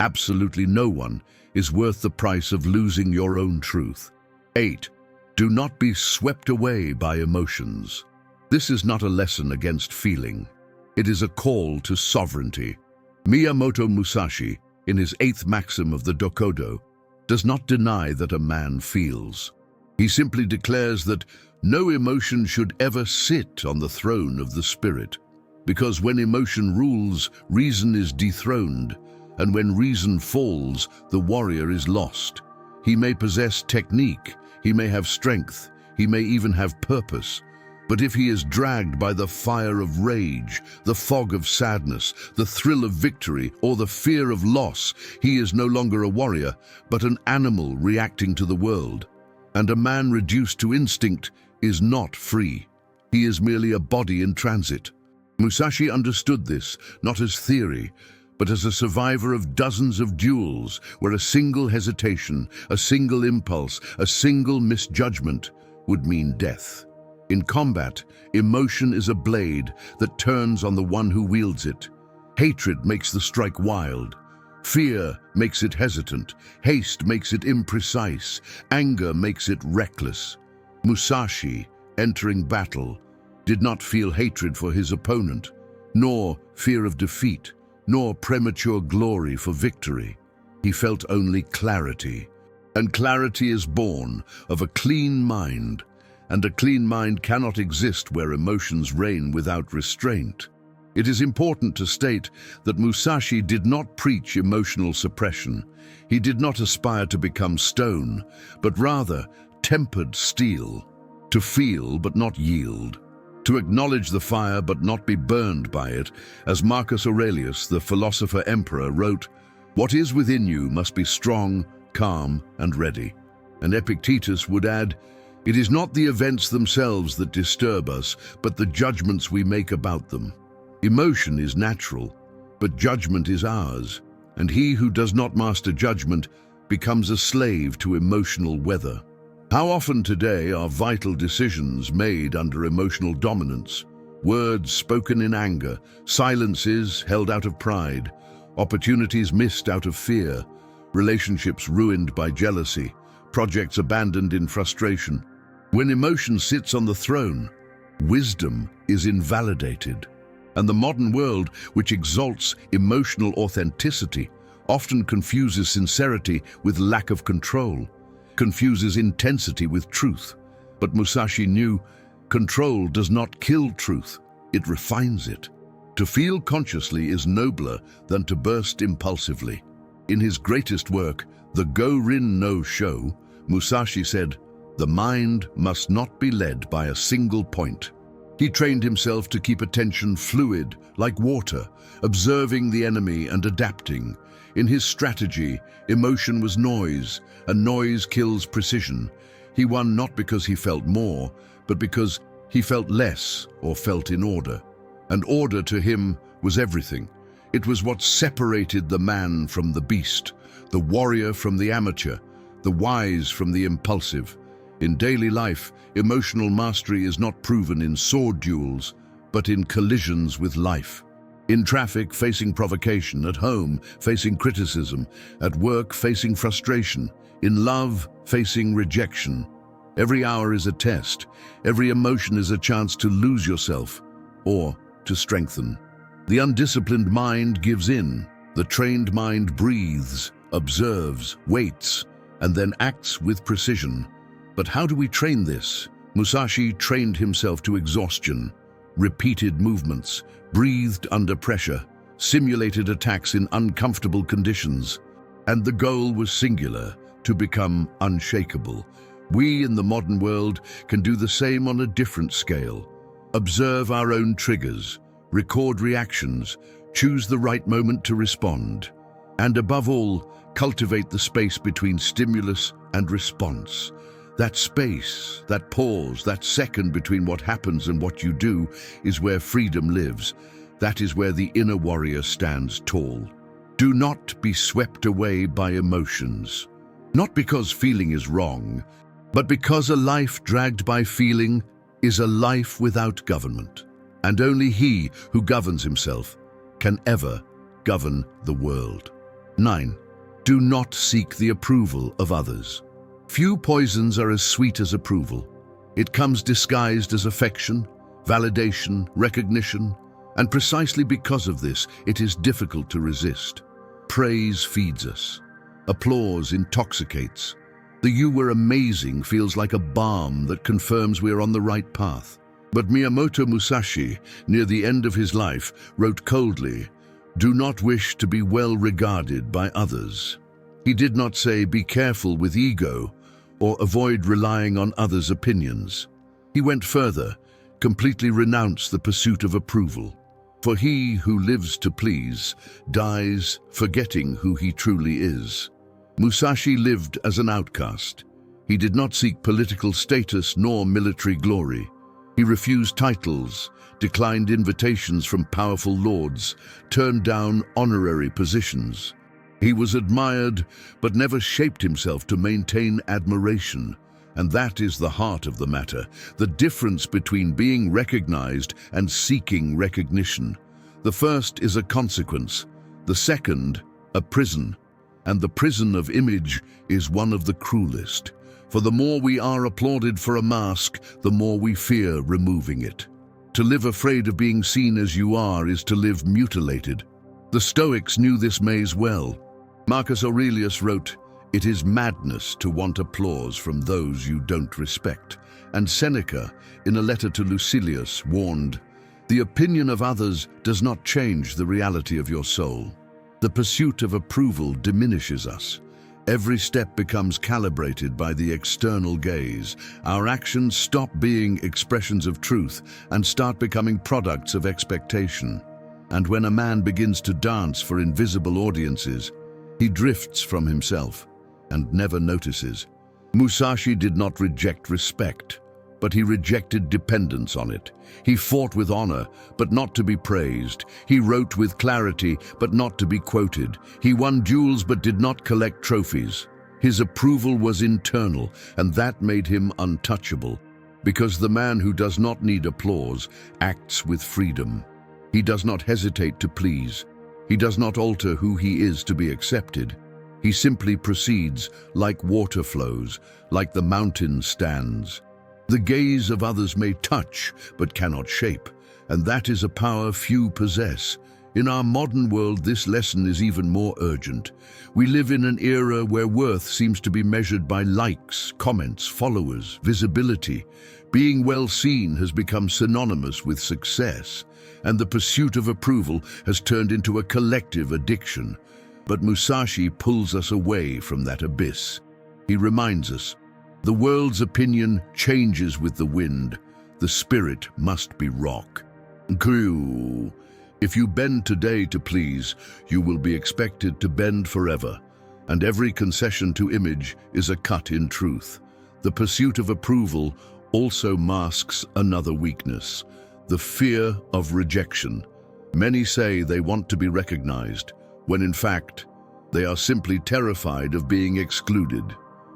A: absolutely no one, is worth the price of losing your own truth. 8. Do not be swept away by emotions. This is not a lesson against feeling. It is a call to sovereignty. Miyamoto Musashi, in his 8th maxim of the Dokkōdō, does not deny that a man feels. He simply declares that no emotion should ever sit on the throne of the spirit. Because when emotion rules, reason is dethroned, and when reason falls, the warrior is lost. He may possess technique, he may have strength, he may even have purpose, but if he is dragged by the fire of rage, the fog of sadness, the thrill of victory, or the fear of loss, he is no longer a warrior, but an animal reacting to the world. And a man reduced to instinct is not free. He is merely a body in transit. Musashi understood this, not as theory, but as a survivor of dozens of duels where a single hesitation, a single impulse, a single misjudgment would mean death. In combat, emotion is a blade that turns on the one who wields it. Hatred makes the strike wild. Fear makes it hesitant. Haste makes it imprecise. Anger makes it reckless. Musashi, entering battle, did not feel hatred for his opponent, nor fear of defeat, nor premature glory for victory. He felt only clarity. And clarity is born of a clean mind, and a clean mind cannot exist where emotions reign without restraint. It is important to state that Musashi did not preach emotional suppression. He did not aspire to become stone, but rather tempered steel, to feel but not yield, to acknowledge the fire but not be burned by it. As Marcus Aurelius, the philosopher emperor, wrote, "What is within you must be strong, calm, and ready." And Epictetus would add, "It is not the events themselves that disturb us, but the judgments we make about them." Emotion is natural, but judgment is ours, and he who does not master judgment becomes a slave to emotional weather. How often today are vital decisions made under emotional dominance? Words spoken in anger, silences held out of pride, opportunities missed out of fear, relationships ruined by jealousy, projects abandoned in frustration. When emotion sits on the throne, wisdom is invalidated. And the modern world, which exalts emotional authenticity, often confuses sincerity with lack of control, confuses intensity with truth. But Musashi knew control does not kill truth, it refines it. To feel consciously is nobler than to burst impulsively. In his greatest work, The Go-Rin no Sho, Musashi said, "The mind must not be led by a single point." He trained himself to keep attention fluid, like water, observing the enemy and adapting. In his strategy, emotion was noise, and noise kills precision. He won not because he felt more, but because he felt less or felt in order. And order to him was everything. It was what separated the man from the beast, the warrior from the amateur, the wise from the impulsive. In daily life, emotional mastery is not proven in sword duels, but in collisions with life. In traffic, facing provocation; at home, facing criticism; at work, facing frustration; in love, facing rejection. Every hour is a test. Every emotion is a chance to lose yourself or to strengthen. The undisciplined mind gives in. The trained mind breathes, observes, waits, and then acts with precision. But how do we train this? Musashi trained himself to exhaustion, repeated movements, breathed under pressure, simulated attacks in uncomfortable conditions. And the goal was singular, to become unshakable. We in the modern world can do the same on a different scale. Observe our own triggers, record reactions, choose the right moment to respond. And above all, cultivate the space between stimulus and response. That space, that pause, that second between what happens and what you do is where freedom lives. That is where the inner warrior stands tall. Do not be swept away by emotions. Not because feeling is wrong, But because a life dragged by feeling is a life without government, and only he who governs himself can ever govern the world. 9. Do not seek the approval of others. Few poisons are as sweet as approval. It comes disguised as affection, validation, recognition, and precisely because of this, it is difficult to resist. Praise feeds us. Applause intoxicates. The "you were amazing" feels like a balm that confirms we are on the right path. But Miyamoto Musashi, near the end of his life, wrote coldly, "Do not wish to be well regarded by others." He did not say, "Be careful with ego," or "avoid relying on others' opinions." He went further, completely renounced the pursuit of approval. For he who lives to please dies forgetting who he truly is. Musashi lived as an outcast. He did not seek political status nor military glory. He refused titles, declined invitations from powerful lords, turned down honorary positions. He was admired, but never shaped himself to maintain admiration. And that is the heart of the matter, the difference between being recognized and seeking recognition. The first is a consequence, the second, a prison. And the prison of image is one of the cruelest. For the more we are applauded for a mask, the more we fear removing it. To live afraid of being seen as you are is to live mutilated. The Stoics knew this maze well. Marcus Aurelius wrote, "It is madness to want applause from those you don't respect." And Seneca, in a letter to Lucilius, warned, "The opinion of others does not change the reality of your soul." The pursuit of approval diminishes us. Every step becomes calibrated by the external gaze. Our actions stop being expressions of truth and start becoming products of expectation. And when a man begins to dance for invisible audiences, he drifts from himself and never notices. Musashi did not reject respect, but he rejected dependence on it. He fought with honor, but not to be praised. He wrote with clarity, but not to be quoted. He won duels, but did not collect trophies. His approval was internal, and that made him untouchable, because the man who does not need applause acts with freedom. He does not hesitate to please. He does not alter who he is to be accepted. He simply proceeds like water flows, like the mountain stands. The gaze of others may touch, but cannot shape, and that is a power few possess. In our modern world, this lesson is even more urgent. We live in an era where worth seems to be measured by likes, comments, followers, visibility. Being well seen has become synonymous with success, and the pursuit of approval has turned into a collective addiction. But Musashi pulls us away from that abyss. He reminds us, the world's opinion changes with the wind. The spirit must be rock. If you bend today to please, you will be expected to bend forever. And every concession to image is a cut in truth. The pursuit of approval also masks another weakness, the fear of rejection. Many say they want to be recognized, when in fact, they are simply terrified of being excluded.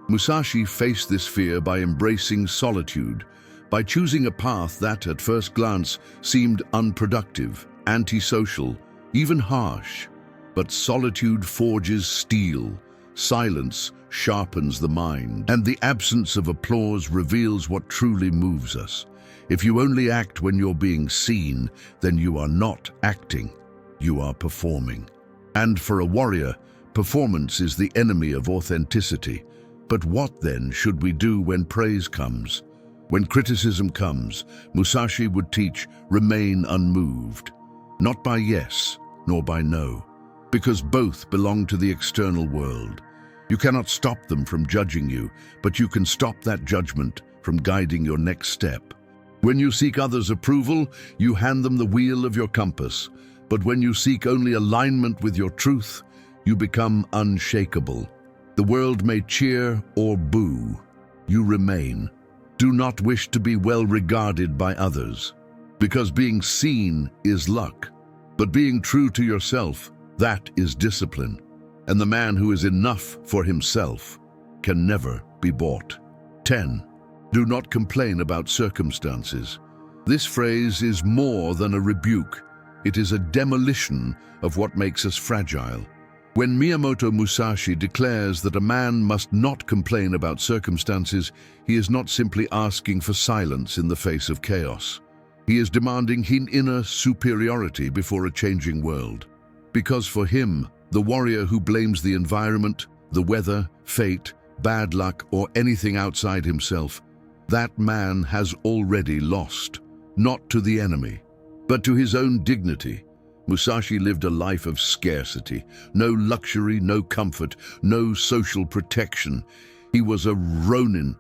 A: Musashi faced this fear by embracing solitude, by choosing a path that, at first glance, seemed unproductive, antisocial, even harsh. But solitude forges steel, silence sharpens the mind, and the absence of applause reveals what truly moves us. If you only act when you're being seen, then you are not acting, you are performing. And for a warrior, performance is the enemy of authenticity. But what then should we do when praise comes? When criticism comes, Musashi would teach, remain unmoved. Not by yes, nor by no, because both belong to the external world. You cannot stop them from judging you, but you can stop that judgment from guiding your next step. When you seek others' approval, you hand them the wheel of your compass. But when you seek only alignment with your truth, you become unshakable. The world may cheer or boo. You remain. Do not wish to be well regarded by others, because being seen is luck. But being true to yourself, that is discipline. And the man who is enough for himself can never be bought. 10. Do not complain about circumstances. This phrase is more than a rebuke. It is a demolition of what makes us fragile. When Miyamoto Musashi declares that a man must not complain about circumstances, he is not simply asking for silence in the face of chaos. He is demanding inner superiority before a changing world. Because for him, the warrior who blames the environment, the weather, fate, bad luck, or anything outside himself, that man has already lost, not to the enemy, but to his own dignity. Musashi lived a life of scarcity, no luxury, no comfort, no social protection. He was a ronin,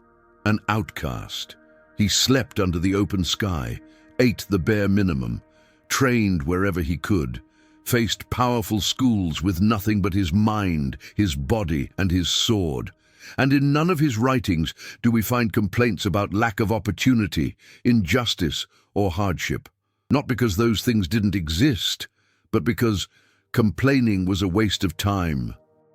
A: an outcast. He slept under the open sky, ate the bare minimum, trained wherever he could, faced powerful schools with nothing but his mind, his body, and his sword. And in none of his writings do we find complaints about lack of opportunity, injustice, or hardship. Not because those things didn't exist, but because complaining was a waste of time.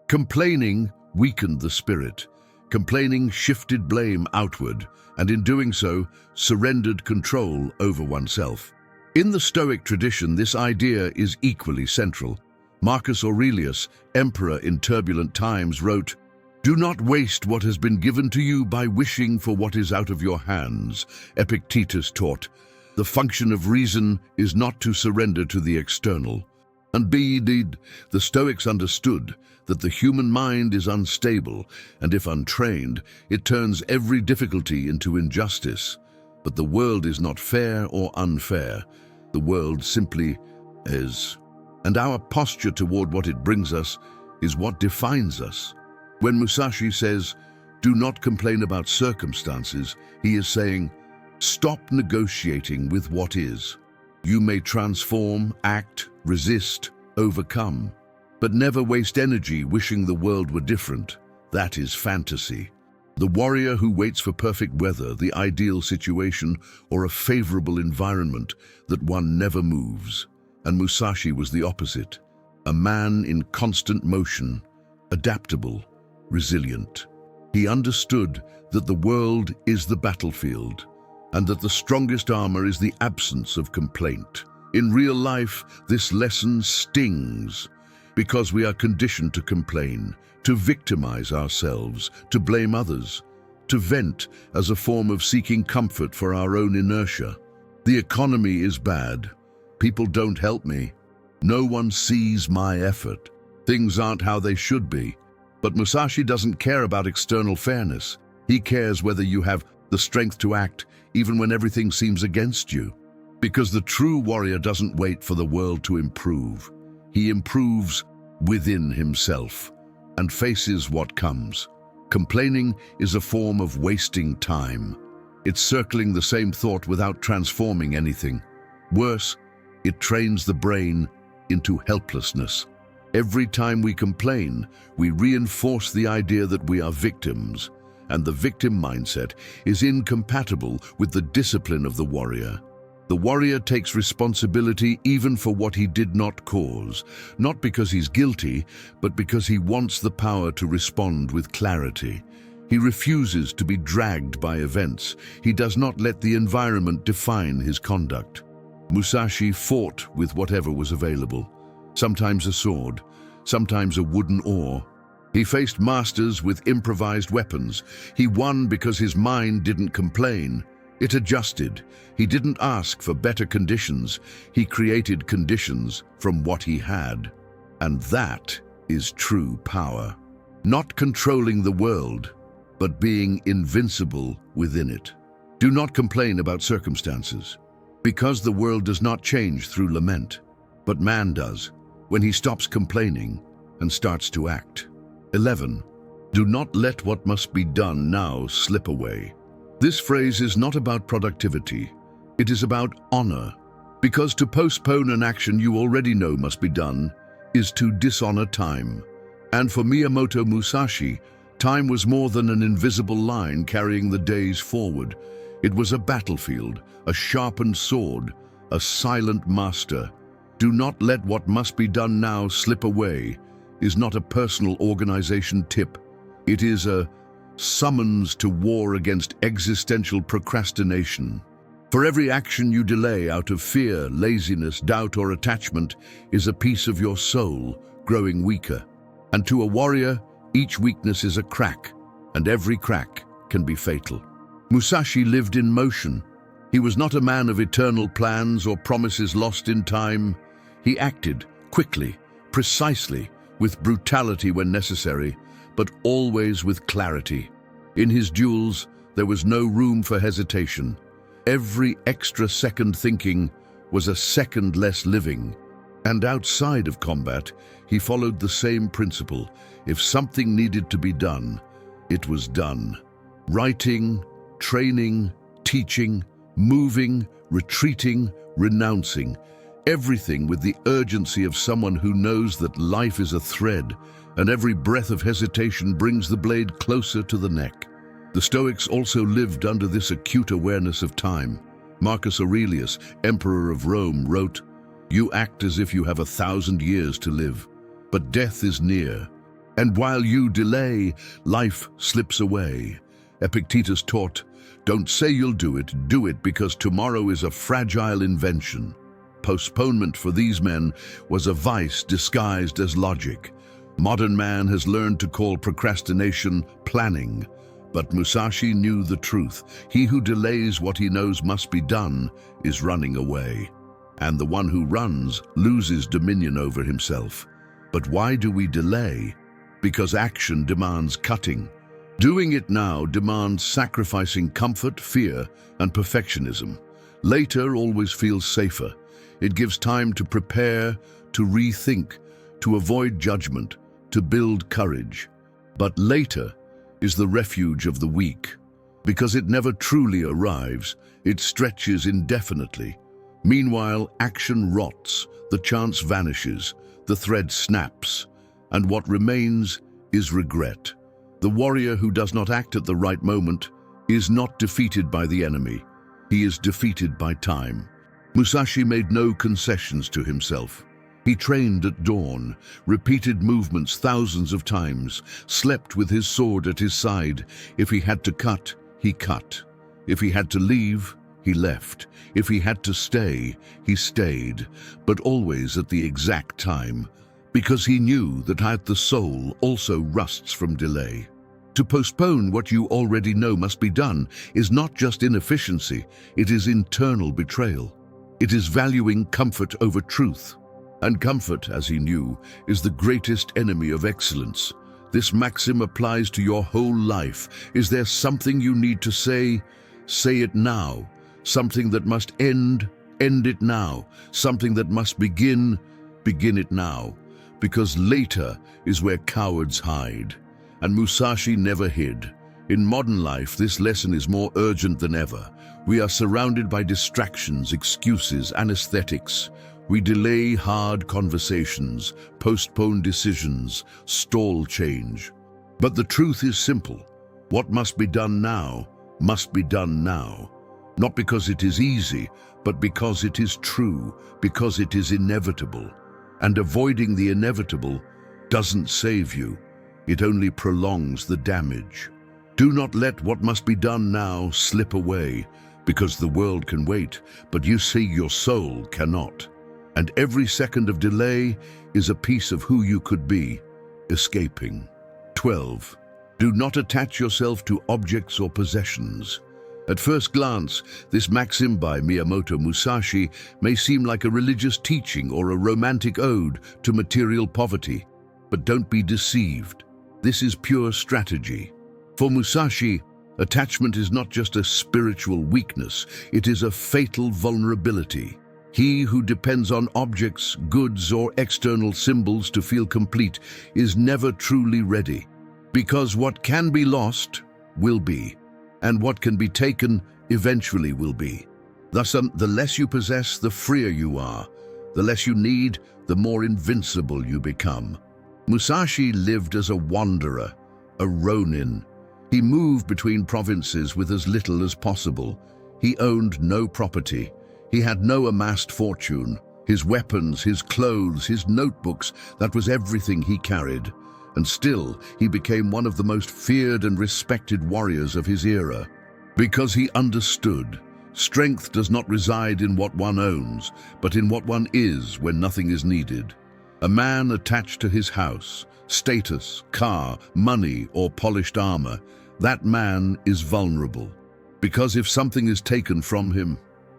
A: Complaining weakened the spirit. Complaining shifted blame outward, and in doing so, surrendered control over oneself. In the Stoic tradition, this idea is equally central. Marcus Aurelius, emperor in turbulent times, wrote, "Do not waste what has been given to you by wishing for what is out of your hands." Epictetus taught, "The function of reason is not to surrender to the external." And indeed, the Stoics understood that the human mind is unstable, and if untrained, it turns every difficulty into injustice. But the world is not fair or unfair. The world simply is. And our posture toward what it brings us is what defines us. When Musashi says, "Do not complain about circumstances," he is saying, stop negotiating with what is. You may transform, act, resist, overcome, but never waste energy wishing the world were different. That is fantasy. The warrior who waits for perfect weather, the ideal situation, or a favorable environment that one never moves. And Musashi was the opposite, a man in constant motion, adaptable, resilient. He understood that the world is the battlefield, and that the strongest armor is the absence of complaint. In real life, this lesson stings, because we are conditioned to complain, to victimize ourselves, to blame others, to vent as a form of seeking comfort for our own inertia. The economy is bad. People don't help me. No one sees my effort. Things aren't how they should be. But Musashi doesn't care about external fairness. He cares whether you have the strength to act even when everything seems against you. Because the true warrior doesn't wait for the world to improve. He improves within himself and faces what comes. Complaining is a form of wasting time. It's circling the same thought without transforming anything. Worse, it trains the brain into helplessness. Every time we complain, we reinforce the idea that we are victims, and the victim mindset is incompatible with the discipline of the warrior. The warrior takes responsibility even for what he did not cause, not because he's guilty, but because he wants the power to respond with clarity. He refuses to be dragged by events. He does not let the environment define his conduct. Musashi fought with whatever was available, sometimes a sword, sometimes a wooden oar. He faced masters with improvised weapons. He won because his mind didn't complain. It adjusted. He didn't ask for better conditions. He created conditions from what he had. And that is true power. Not controlling the world, but being invincible within it. Do not complain about circumstances, because the world does not change through lament, but man does when he stops complaining and starts to act. 11. Do not let what must be done now slip away. This phrase is not about productivity. It is about honor, because to postpone an action you already know must be done is to dishonor time. And for Miyamoto Musashi, time was more than an invisible line carrying the days forward. It was a battlefield, a sharpened sword, a silent master. Do not let what must be done now slip away is not a personal organization tip. It is a summons to war against existential procrastination. For every action you delay out of fear, laziness, doubt, or attachment is a piece of your soul growing weaker. And to a warrior, each weakness is a crack, and every crack can be fatal. Musashi lived in motion. He was not a man of eternal plans or promises lost in time. He acted quickly, precisely, with brutality when necessary, but always with clarity. In his duels, there was no room for hesitation. Every extra second thinking was a second less living. And outside of combat, he followed the same principle. If something needed to be done, it was done. Writing, training, teaching, moving, retreating, renouncing. Everything with the urgency of someone who knows that life is a thread, and every breath of hesitation brings the blade closer to the neck. The Stoics also lived under this acute awareness of time. Marcus Aurelius, Emperor of Rome, wrote, "You act as if you have 1,000 years to live, but death is near. And while you delay, life slips away." Epictetus taught, "Don't say you'll do it because tomorrow is a fragile invention." Postponement for these men was a vice disguised as logic. Modern man has learned to call procrastination planning. But Musashi knew the truth. He who delays what he knows must be done is running away. And the one who runs loses dominion over himself. But why do we delay? Because action demands cutting. Doing it now demands sacrificing comfort, fear, and perfectionism. Later always feels safer. It gives time to prepare, to rethink, to avoid judgment, to build courage. But later is the refuge of the weak. Because it never truly arrives, it stretches indefinitely. Meanwhile, action rots, the chance vanishes, the thread snaps, and what remains is regret. The warrior who does not act at the right moment is not defeated by the enemy. He is defeated by time. Musashi made no concessions to himself. He trained at dawn, repeated movements thousands of times, slept with his sword at his side. If he had to cut, he cut. If he had to leave, he left. If he had to stay, he stayed, but always at the exact time, because he knew that the soul also rusts from delay. To postpone what you already know must be done is not just inefficiency, it is internal betrayal. It is valuing comfort over truth. And comfort, as he knew, is the greatest enemy of excellence. This maxim applies to your whole life. Is there something you need to say? Say it now. Something that must end it now. Something that must begin it now. Because later is where cowards hide. And Musashi never hid. In modern life, this lesson is more urgent than ever. We are surrounded by distractions, excuses, anesthetics. We delay hard conversations, postpone decisions, stall change. But the truth is simple. What must be done now must be done now. Not because it is easy, but because it is true, because it is inevitable. And avoiding the inevitable doesn't save you. It only prolongs the damage. Do not let what must be done now slip away, because the world can wait, but you see your soul cannot. And every second of delay is a piece of who you could be, escaping. 12. Do not attach yourself to objects or possessions. At first glance, this maxim by Miyamoto Musashi may seem like a religious teaching or a romantic ode to material poverty. But don't be deceived. This is pure strategy. For Musashi, attachment is not just a spiritual weakness, it is a fatal vulnerability. He who depends on objects, goods, or external symbols to feel complete is never truly ready. Because what can be lost will be, and what can be taken eventually will be. Thus, the less you possess, the freer you are. The less you need, the more invincible you become. Musashi lived as a wanderer, a ronin. He moved between provinces with as little as possible. He owned no property. He had no amassed fortune. His weapons, his clothes, his notebooks, that was everything he carried. and still he became one of the most feared and respected warriors of his era. Because he understood, strength does not reside in what one owns, but in what one is when nothing is needed. A man attached to his house, status, car, money, or polished armor, that man is vulnerable. Because if something is taken from him,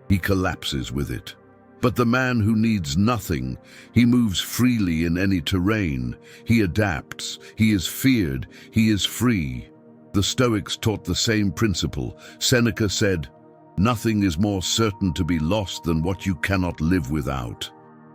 A: he collapses with it. But the man who needs nothing, he moves freely in any terrain. He adapts, he is feared, he is free. The Stoics taught the same principle. Seneca said, "Nothing is more certain to be lost than what you cannot live without."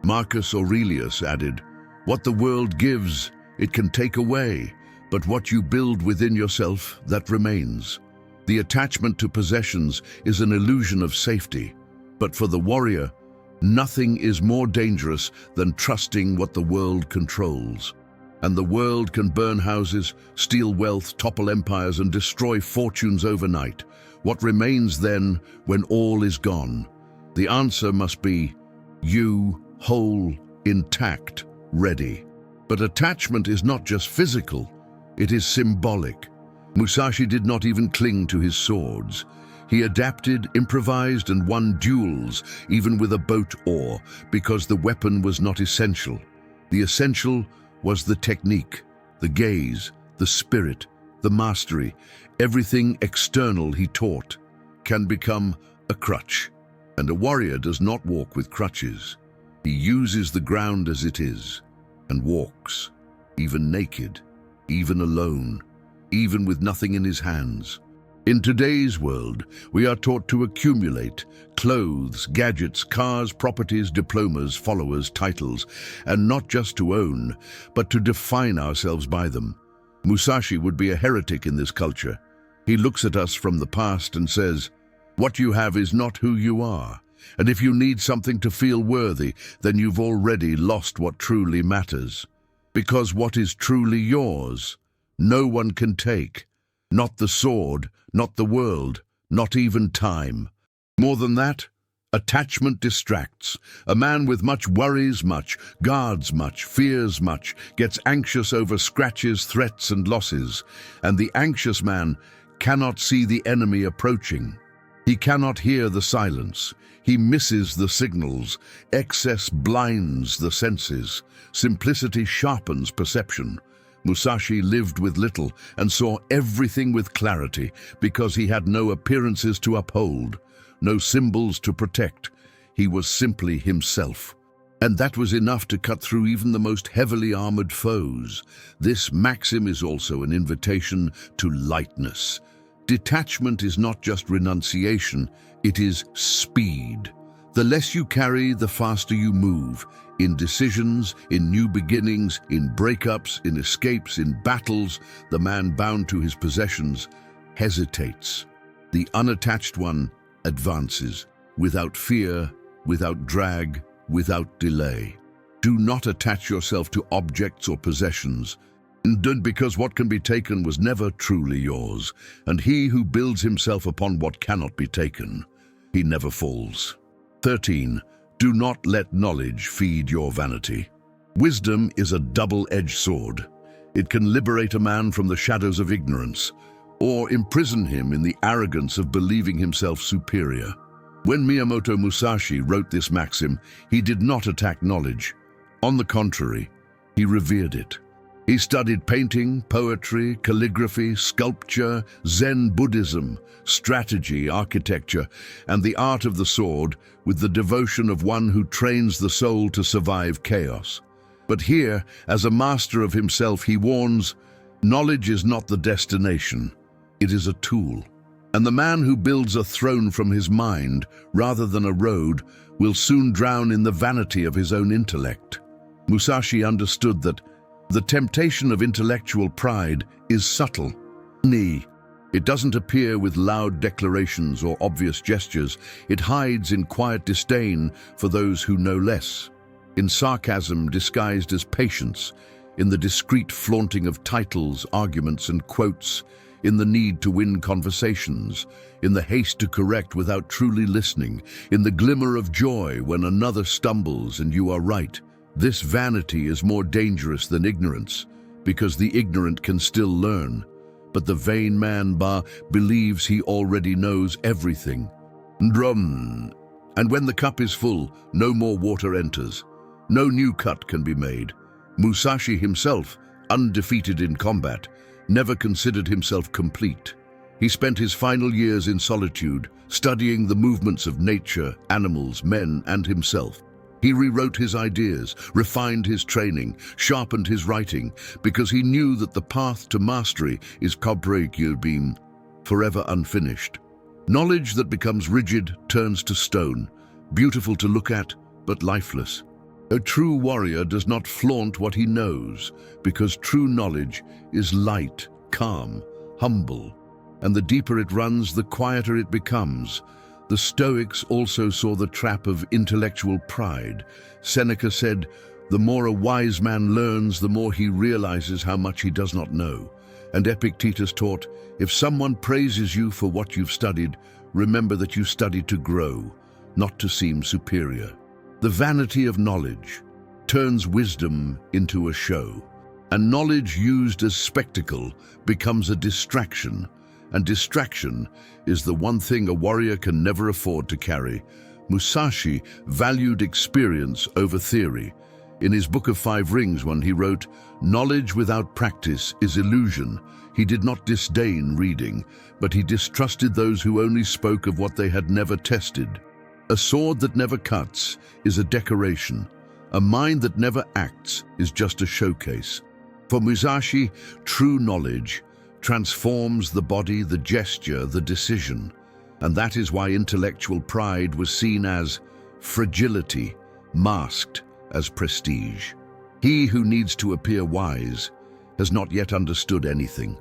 A: Marcus Aurelius added, "What the world gives, it can take away, but what you build within yourself, that remains." The attachment to possessions is an illusion of safety, but for the warrior, nothing is more dangerous than trusting what the world controls. And the world can burn houses, steal wealth, topple empires, and destroy fortunes overnight. What remains then when all is gone? The answer must be you, whole, intact, ready. But attachment is not just physical, it is symbolic. Musashi did not even cling to his swords. He adapted, improvised, and won duels, even with a boat oar, because the weapon was not essential. The essential was the technique, the gaze, the spirit, the mastery. Everything external he taught can become a crutch. And a warrior does not walk with crutches. He uses the ground as it is, and walks, even naked, even alone, even with nothing in his hands. In today's world, we are taught to accumulate clothes, gadgets, cars, properties, diplomas, followers, titles, and not just to own, but to define ourselves by them. Musashi would be a heretic in this culture. He looks at us from the past and says, "What you have is not who you are. And if you need something to feel worthy, then you've already lost what truly matters. Because what is truly yours, no one can take. Not the sword, not the world, not even time. More than that, attachment distracts. A man with much worries much, guards much, fears much, gets anxious over scratches, threats, and losses. And the anxious man cannot see the enemy approaching. He cannot hear the silence. He misses the signals. Excess blinds the senses. Simplicity sharpens perception. Musashi lived with little and saw everything with clarity because he had no appearances to uphold, no symbols to protect. He was simply himself. And that was enough to cut through even the most heavily armored foes. This maxim is also an invitation to lightness. Detachment is not just renunciation, it is speed. The less you carry, the faster you move. In decisions, in new beginnings, in breakups, in escapes, in battles, the man bound to his possessions hesitates. The unattached one advances, without fear, without drag, without delay. Do not attach yourself to objects or possessions, because what can be taken was never truly yours, and he who builds himself upon what cannot be taken, he never falls. 13. Do not let knowledge feed your vanity. Wisdom is a double-edged sword. It can liberate a man from the shadows of ignorance, or imprison him in the arrogance of believing himself superior. When Miyamoto Musashi wrote this maxim, he did not attack knowledge. On the contrary, he revered it. He studied painting, poetry, calligraphy, sculpture, Zen Buddhism, strategy, architecture, and the art of the sword with the devotion of one who trains the soul to survive chaos. But here, as a master of himself, he warns, knowledge is not the destination, it is a tool. And the man who builds a throne from his mind, rather than a road, will soon drown in the vanity of his own intellect. Musashi understood that the temptation of intellectual pride is subtle. It doesn't appear with loud declarations or obvious gestures. It hides in quiet disdain for those who know less, in sarcasm disguised as patience, in the discreet flaunting of titles, arguments, and quotes, in the need to win conversations, in the haste to correct without truly listening, in the glimmer of joy when another stumbles and you are right. This vanity is more dangerous than ignorance, because the ignorant can still learn, but the vain man believes he already knows everything. Drum. And when the cup is full, no more water enters. No new cut can be made. Musashi himself, undefeated in combat, never considered himself complete. He spent his final years in solitude, studying the movements of nature, animals, men, and himself. He rewrote his ideas, refined his training, sharpened his writing, because he knew that the path to mastery is Kobre-gyubim, forever unfinished. Knowledge that becomes rigid turns to stone, beautiful to look at, but lifeless. A true warrior does not flaunt what he knows, because true knowledge is light, calm, humble, and the deeper it runs, the quieter it becomes. The Stoics also saw the trap of intellectual pride. Seneca said, "The more a wise man learns, the more he realizes how much he does not know." And Epictetus taught, "If someone praises you for what you've studied, remember that you studied to grow, not to seem superior." The vanity of knowledge turns wisdom into a show, and knowledge used as spectacle becomes a distraction, and distraction is the one thing a warrior can never afford to carry. Musashi valued experience over theory. In his Book of Five Rings, when he wrote, "Knowledge without practice is illusion." He did not disdain reading, but he distrusted those who only spoke of what they had never tested. A sword that never cuts is a decoration. A mind that never acts is just a showcase. For Musashi, true knowledge transforms the body, the gesture, the decision. And that is why intellectual pride was seen as fragility, masked as prestige. He who needs to appear wise has not yet understood anything.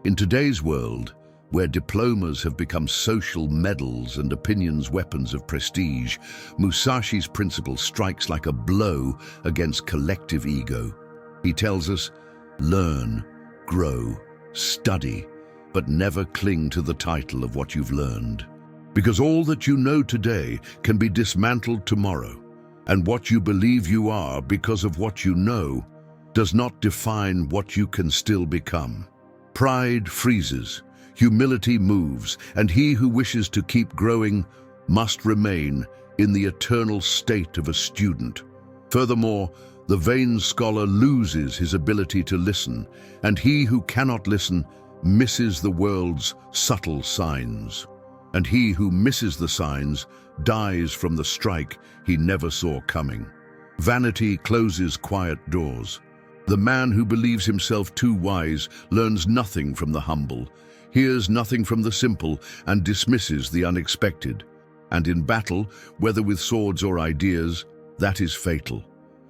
A: In today's world, where diplomas have become social medals and opinions weapons of prestige, Musashi's principle strikes like a blow against collective ego. He tells us, learn, grow, study, but never cling to the title of what you've learned. Because all that you know today can be dismantled tomorrow, and what you believe you are because of what you know does not define what you can still become. Pride freezes, humility moves, and he who wishes to keep growing must remain in the eternal state of a student. Furthermore, the vain scholar loses his ability to listen, and he who cannot listen misses the world's subtle signs. And he who misses the signs dies from the strike he never saw coming. Vanity closes quiet doors. The man who believes himself too wise learns nothing from the humble, hears nothing from the simple, and dismisses the unexpected. And in battle, whether with swords or ideas, that is fatal.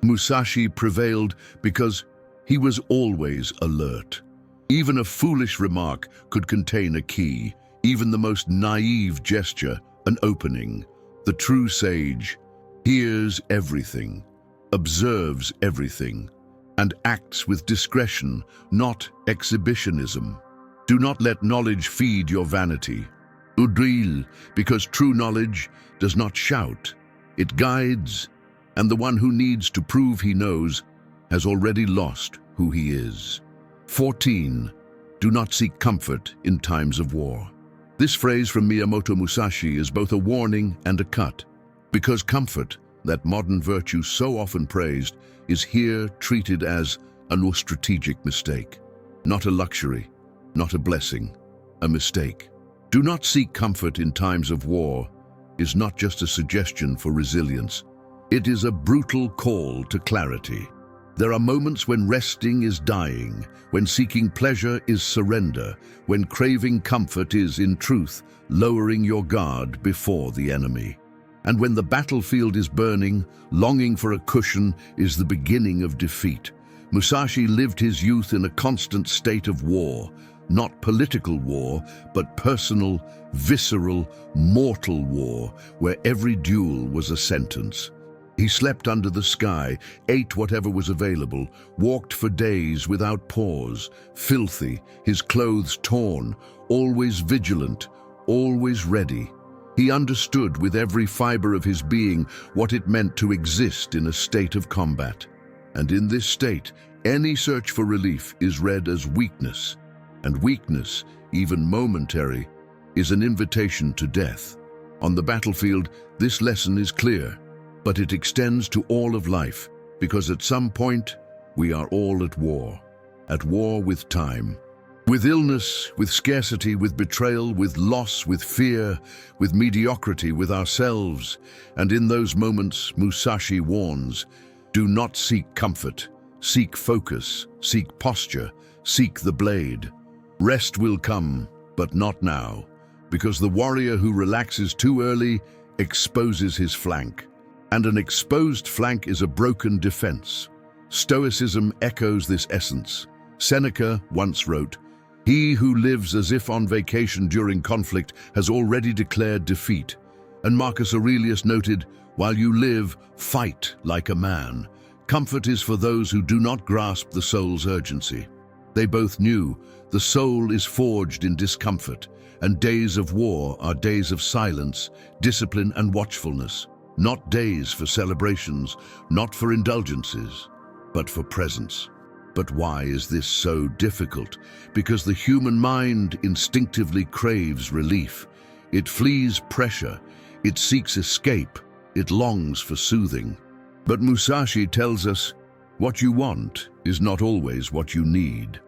A: Musashi prevailed because he was always alert. Even a foolish remark could contain a key, even the most naive gesture, an opening. The true sage hears everything, observes everything, and acts with discretion, not exhibitionism. Do not let knowledge feed your vanity. Udril, because true knowledge does not shout, it guides, and the one who needs to prove he knows has already lost who he is. 14. Do not seek comfort in times of war. This phrase from Miyamoto Musashi is both a warning and a cut, because comfort, that modern virtue so often praised, is here treated as a strategic mistake. Not a luxury, not a blessing, a mistake. Do not seek comfort in times of war is not just a suggestion for resilience. It is a brutal call to clarity. There are moments when resting is dying, when seeking pleasure is surrender, when craving comfort is, in truth, lowering your guard before the enemy. And when the battlefield is burning, longing for a cushion is the beginning of defeat. Musashi lived his youth in a constant state of war, not political war, but personal, visceral, mortal war, where every duel was a sentence. He slept under the sky, ate whatever was available, walked for days without pause, filthy, his clothes torn, always vigilant, always ready. He understood with every fiber of his being what it meant to exist in a state of combat. And in this state, Any search for relief is read as weakness, and weakness, even momentary, is an invitation to death. On the battlefield, this lesson is clear, but it extends to all of life, because at some point, we are all at war with time. With illness, with scarcity, with betrayal, with loss, with fear, with mediocrity, with ourselves. And in those moments, Musashi warns, do not seek comfort, seek focus, seek posture, seek the blade. Rest will come, but not now, because the warrior who relaxes too early exposes his flank. And an exposed flank is a broken defense. Stoicism echoes this essence. Seneca once wrote, "He who lives as if on vacation during conflict has already declared defeat." And Marcus Aurelius noted, "While you live, fight like a man." Comfort is for those who do not grasp the soul's urgency. They both knew the soul is forged in discomfort, and days of war are days of silence, discipline, and watchfulness. Not days for celebrations, not for indulgences, but for presence. But why is this so difficult? Because the human mind instinctively craves relief. It flees pressure, it seeks escape, it longs for soothing. But Musashi tells us, what you want is not always what you need.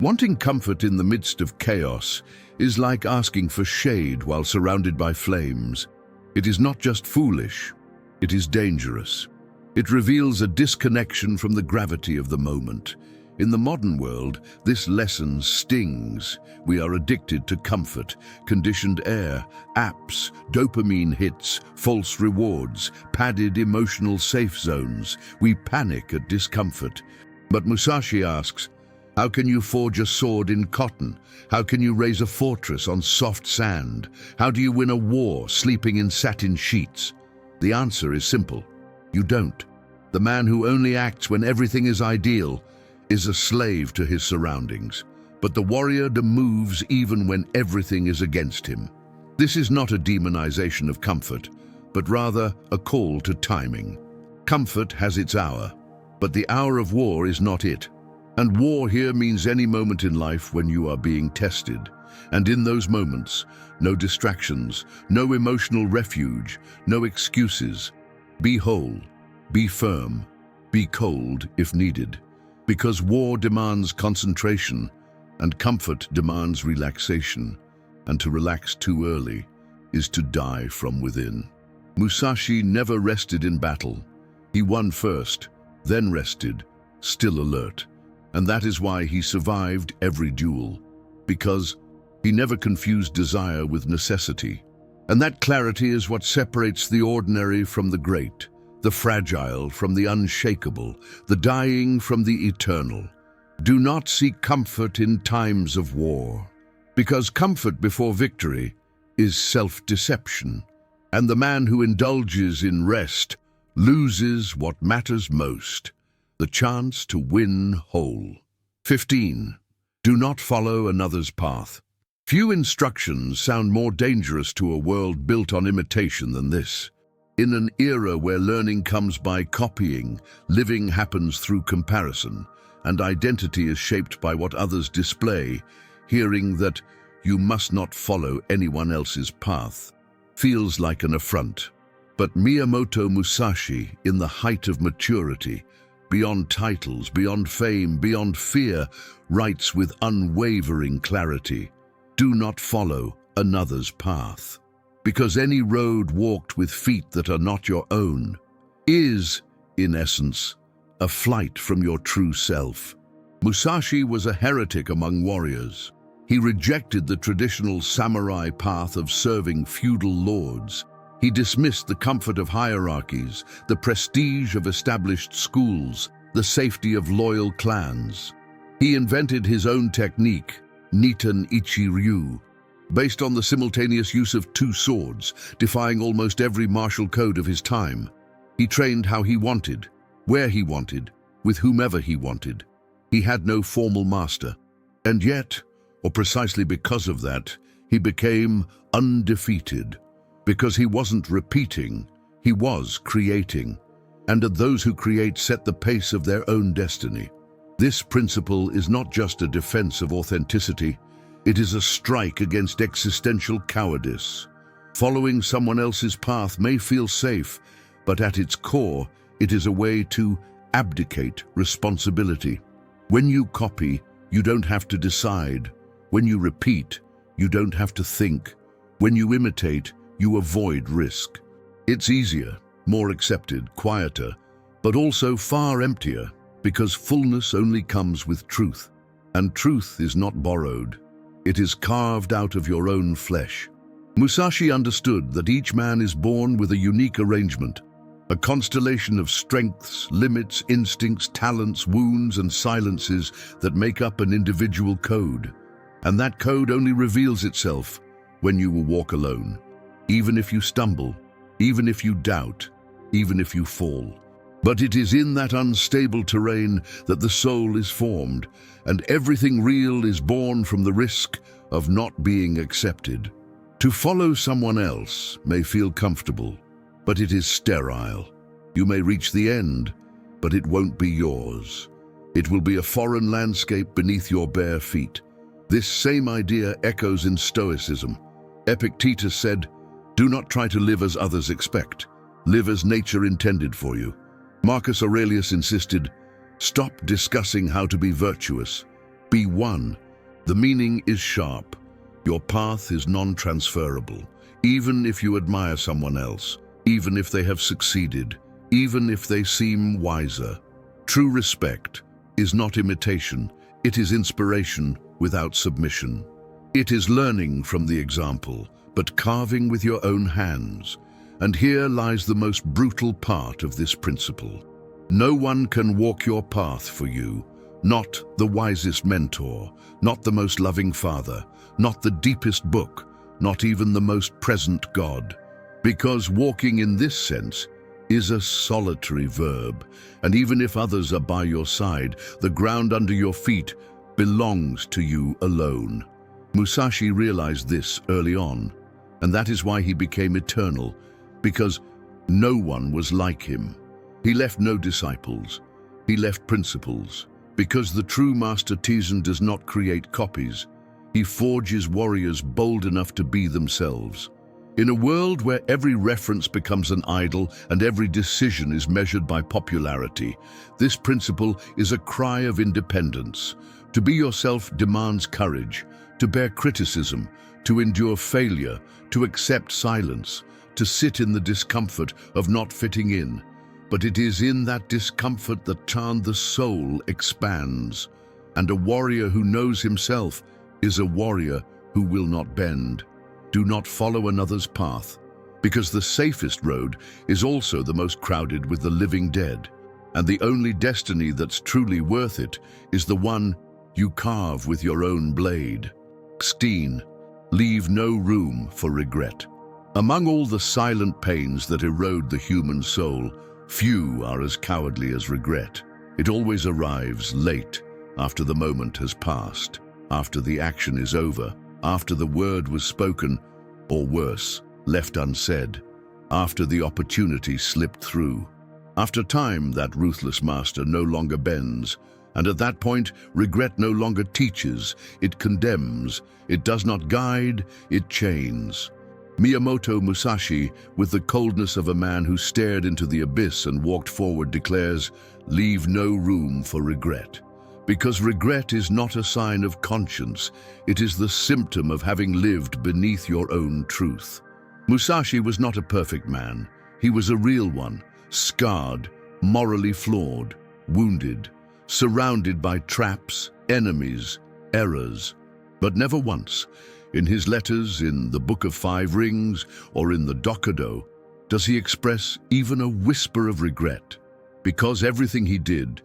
A: Wanting comfort in the midst of chaos is like asking for shade while surrounded by flames. It is not just foolish, it is dangerous. It reveals a disconnection from the gravity of the moment. In the modern world, this lesson stings. We are addicted to comfort, conditioned air, apps, dopamine hits, false rewards, padded emotional safe zones. We panic at discomfort. But Musashi asks, how can you forge a sword in cotton? How can you raise a fortress on soft sand? How do you win a war sleeping in satin sheets? The answer is simple. You don't. The man who only acts when everything is ideal is a slave to his surroundings, but the warrior moves even when everything is against him. This is not a demonization of comfort, but rather a call to timing. Comfort has its hour, but the hour of war is not it. And war here means any moment in life when you are being tested. And in those moments, no distractions, no emotional refuge, no excuses. Be whole, be firm, be cold if needed. Because war demands concentration, and comfort demands relaxation, and to relax too early is to die from within. Musashi never rested in battle. He won first, then rested, still alert. And that is why he survived every duel, because he never confused desire with necessity. And that clarity is what separates the ordinary from the great, the fragile from the unshakable, the dying from the eternal. Do not seek comfort in times of war, because comfort before victory is self-deception, and the man who indulges in rest loses what matters most, the chance to win whole. 15. Do not follow another's path. Few instructions sound more dangerous to a world built on imitation than this. In an era where learning comes by copying, living happens through comparison, and identity is shaped by what others display, hearing that you must not follow anyone else's path feels like an affront. But Miyamoto Musashi, in the height of maturity, beyond titles, beyond fame, beyond fear, writes with unwavering clarity, do not follow another's path. Because any road walked with feet that are not your own is, in essence, a flight from your true self. Musashi was a heretic among warriors. He rejected the traditional samurai path of serving feudal lords. He dismissed the comfort of hierarchies, the prestige of established schools, the safety of loyal clans. He invented his own technique, Nitan Ichi-ryu, based on the simultaneous use of two swords, defying almost every martial code of his time. He trained how he wanted, where he wanted, with whomever he wanted. He had no formal master. And yet, or precisely because of that, he became undefeated. Because he wasn't repeating, he was creating. And those who create set the pace of their own destiny. This principle is not just a defense of authenticity, it is a strike against existential cowardice. Following someone else's path may feel safe, but at its core, it is a way to abdicate responsibility. When you copy, you don't have to decide. When you repeat, you don't have to think. When you imitate, you avoid risk. It's easier, more accepted, quieter, but also far emptier, because fullness only comes with truth. And truth is not borrowed. It is carved out of your own flesh. Musashi understood that each man is born with a unique arrangement, a constellation of strengths, limits, instincts, talents, wounds, and silences that make up an individual code. And that code only reveals itself when you will walk alone, even if you stumble, even if you doubt, even if you fall. But it is in that unstable terrain that the soul is formed, and everything real is born from the risk of not being accepted. To follow someone else may feel comfortable, but it is sterile. You may reach the end, but it won't be yours. It will be a foreign landscape beneath your bare feet. This same idea echoes in Stoicism. Epictetus said, "Do not try to live as others expect. Live as nature intended for you." Marcus Aurelius insisted, "Stop discussing how to be virtuous. Be one." The meaning is sharp. Your path is non-transferable, even if you admire someone else, even if they have succeeded, even if they seem wiser. True respect is not imitation, it is inspiration without submission. It is learning from the example, but carving with your own hands. And here lies the most brutal part of this principle. No one can walk your path for you, not the wisest mentor, not the most loving father, not the deepest book, not even the most present God. Because walking in this sense is a solitary verb, and even if others are by your side, the ground under your feet belongs to you alone. Musashi realized this early on, and that is why he became eternal, because no one was like him. He left no disciples, he left principles, because the true master artisan does not create copies. He forges warriors bold enough to be themselves. In a world where every reference becomes an idol and every decision is measured by popularity, this principle is a cry of independence. To be yourself demands courage, to bear criticism, to endure failure, to accept silence, to sit in the discomfort of not fitting in. But it is in that discomfort that the soul expands. And a warrior who knows himself is a warrior who will not bend. Do not follow another's path, because the safest road is also the most crowded with the living dead. And the only destiny that's truly worth it is the one you carve with your own blade. 16. Leave no room for regret. Among all the silent pains that erode the human soul, few are as cowardly as regret. It always arrives late, after the moment has passed, after the action is over, after the word was spoken, or worse, left unsaid, after the opportunity slipped through. After time, that ruthless master no longer bends, and at that point, regret no longer teaches, it condemns, it does not guide, it chains. Miyamoto Musashi, with the coldness of a man who stared into the abyss and walked forward, declares, "Leave no room for regret." Because regret is not a sign of conscience, it is the symptom of having lived beneath your own truth. Musashi was not a perfect man. He was a real one, scarred, morally flawed, wounded, surrounded by traps, enemies, errors. But never once, in his letters, in the Book of Five Rings, or in the Dokkōdō, does he express even a whisper of regret. Because everything he did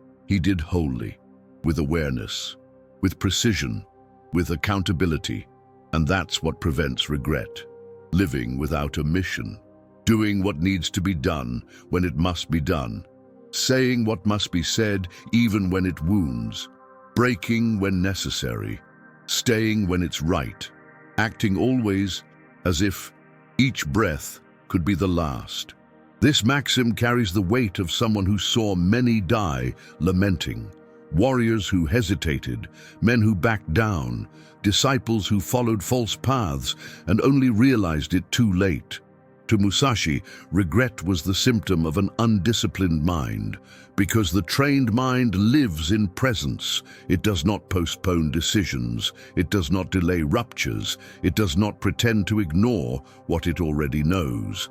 A: wholly, with awareness, with precision, with accountability. And that's what prevents regret. Living without a mission, doing what needs to be done when it must be done, saying what must be said even when it wounds, breaking when necessary, staying when it's right, acting always as if each breath could be the last. This maxim carries the weight of someone who saw many die lamenting, warriors who hesitated, men who backed down, disciples who followed false paths and only realized it too late. To Musashi, regret was the symptom of an undisciplined mind, because the trained mind lives in presence. It does not postpone decisions, it does not delay ruptures, it does not pretend to ignore what it already knows.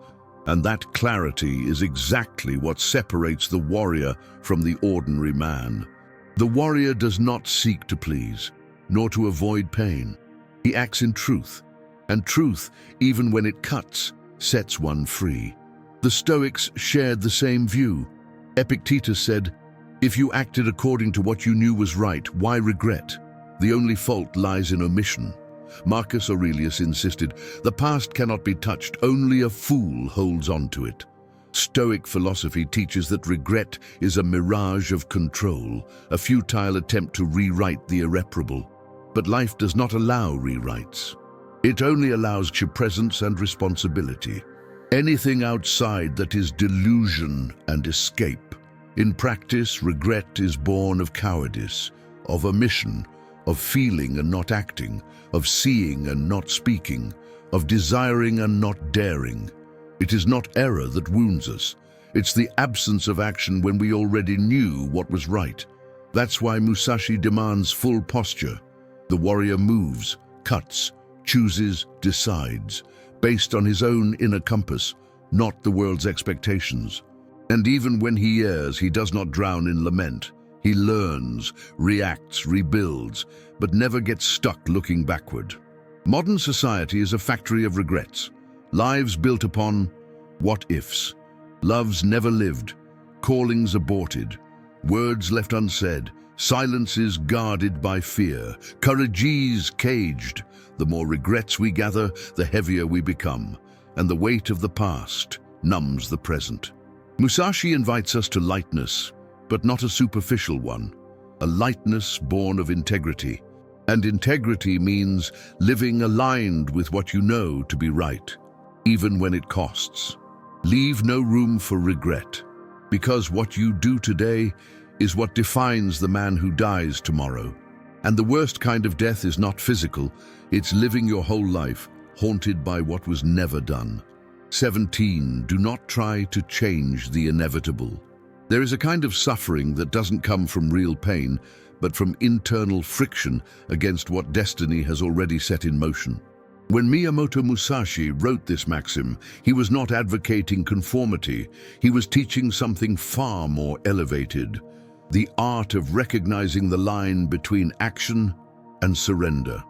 A: And that clarity is exactly what separates the warrior from the ordinary man. The warrior does not seek to please, nor to avoid pain. He acts in truth, and truth, even when it cuts, sets one free. The Stoics shared the same view. Epictetus said, "If you acted according to what you knew was right, why regret? The only fault lies in omission." Marcus Aurelius insisted, "The past cannot be touched, only a fool holds on to it." Stoic philosophy teaches that regret is a mirage of control, a futile attempt to rewrite the irreparable. But life does not allow rewrites. It only allows presence and responsibility. Anything outside that is delusion and escape. In practice, regret is born of cowardice, of omission, of feeling and not acting, of seeing and not speaking, of desiring and not daring. It is not error that wounds us. It's the absence of action when we already knew what was right. That's why Musashi demands full posture. The warrior moves, cuts, chooses, decides, based on his own inner compass, not the world's expectations. And even when he errs, he does not drown in lament. He learns, reacts, rebuilds, but never gets stuck looking backward. Modern society is a factory of regrets. Lives built upon what-ifs. Loves never lived, callings aborted, words left unsaid, silences guarded by fear, courages caged. The more regrets we gather, the heavier we become, and the weight of the past numbs the present. Musashi invites us to lightness, but not a superficial one, a lightness born of integrity. And integrity means living aligned with what you know to be right, even when it costs. Leave no room for regret, because what you do today is what defines the man who dies tomorrow. And the worst kind of death is not physical, it's living your whole life, haunted by what was never done. 17. Do not try to change the inevitable. There is a kind of suffering that doesn't come from real pain, but from internal friction against what destiny has already set in motion. When Miyamoto Musashi wrote this maxim, he was not advocating conformity, he was teaching something far more elevated, the art of recognizing the line between action and surrender.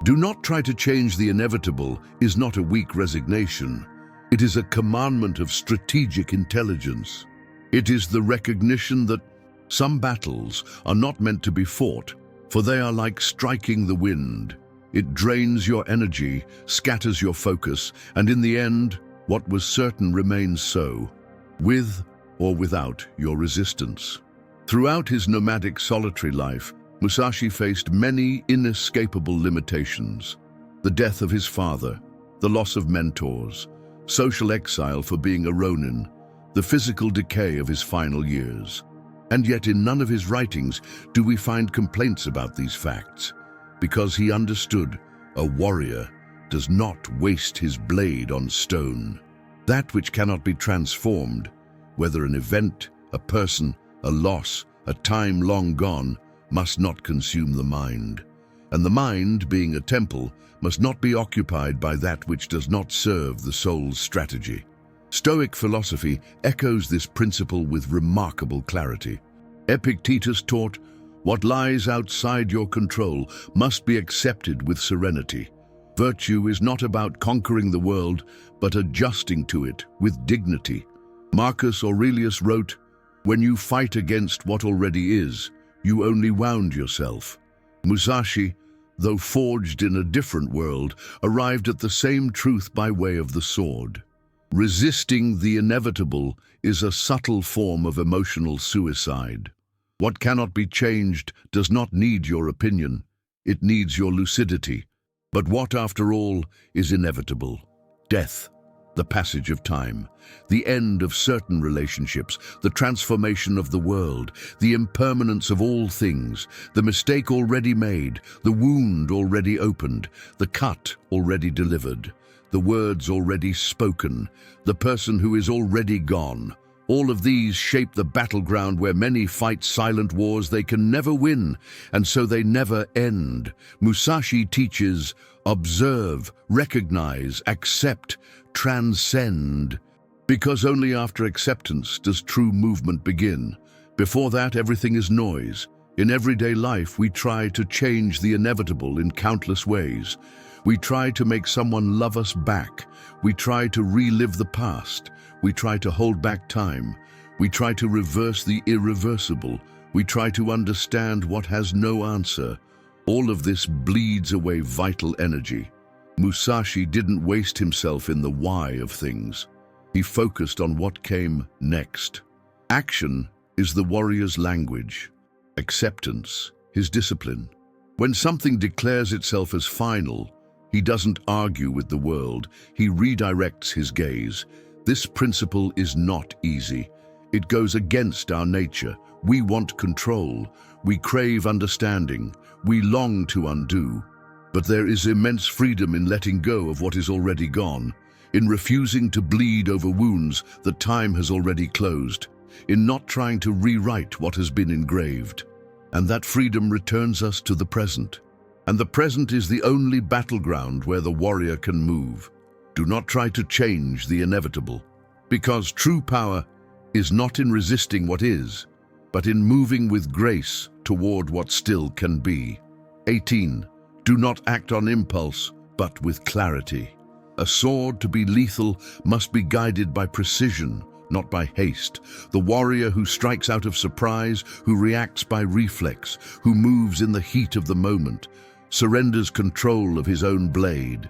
A: Do not try to change the inevitable is not a weak resignation. It is a commandment of strategic intelligence. It is the recognition that some battles are not meant to be fought, for they are like striking the wind. It drains your energy, scatters your focus, and in the end, what was certain remains so, with or without your resistance. Throughout his nomadic solitary life, Musashi faced many inescapable limitations. The death of his father, the loss of mentors, social exile for being a ronin, the physical decay of his final years. And yet in none of his writings do we find complaints about these facts, because he understood a warrior does not waste his blade on stone. That which cannot be transformed, whether an event, a person, a loss, a time long gone, must not consume the mind. And the mind, being a temple, must not be occupied by that which does not serve the soul's strategy. Stoic philosophy echoes this principle with remarkable clarity. Epictetus taught, "What lies outside your control must be accepted with serenity." Virtue is not about conquering the world, but adjusting to it with dignity. Marcus Aurelius wrote, "When you fight against what already is, you only wound yourself." Musashi, though forged in a different world, arrived at the same truth by way of the sword. Resisting the inevitable is a subtle form of emotional suicide. What cannot be changed does not need your opinion, it needs your lucidity. But what, after all, is inevitable? Death. the passage of time, the end of certain relationships, the transformation of the world, the impermanence of all things, the mistake already made, the wound already opened, the cut already delivered, the words already spoken, the person who is already gone. All of these shape the battleground where many fight silent wars they can never win, and so they never end. Musashi teaches, observe, recognize, accept, transcend. Because only after acceptance does true movement begin. Before that, everything is noise. In everyday life, we try to change the inevitable in countless ways. We try to make someone love us back. We try to relive the past. We try to hold back time. We try to reverse the irreversible. We try to understand what has no answer. All of this bleeds away vital energy. Musashi didn't waste himself in the why of things. He focused on what came next. Action is the warrior's language. Acceptance, his discipline. When something declares itself as final, he doesn't argue with the world. He redirects his gaze. This principle is not easy. It goes against our nature. We want control. We crave understanding. We long to undo. But there is immense freedom in letting go of what is already gone, in refusing to bleed over wounds that time has already closed, in not trying to rewrite what has been engraved. And that freedom returns us to the present. And the present is the only battleground where the warrior can move. Do not try to change the inevitable, because true power is not in resisting what is, but in moving with grace toward what still can be. 18. Do not act on impulse, but with clarity. A sword, to be lethal, must be guided by precision, not by haste. The warrior who strikes out of surprise, who reacts by reflex, who moves in the heat of the moment, surrenders control of his own blade.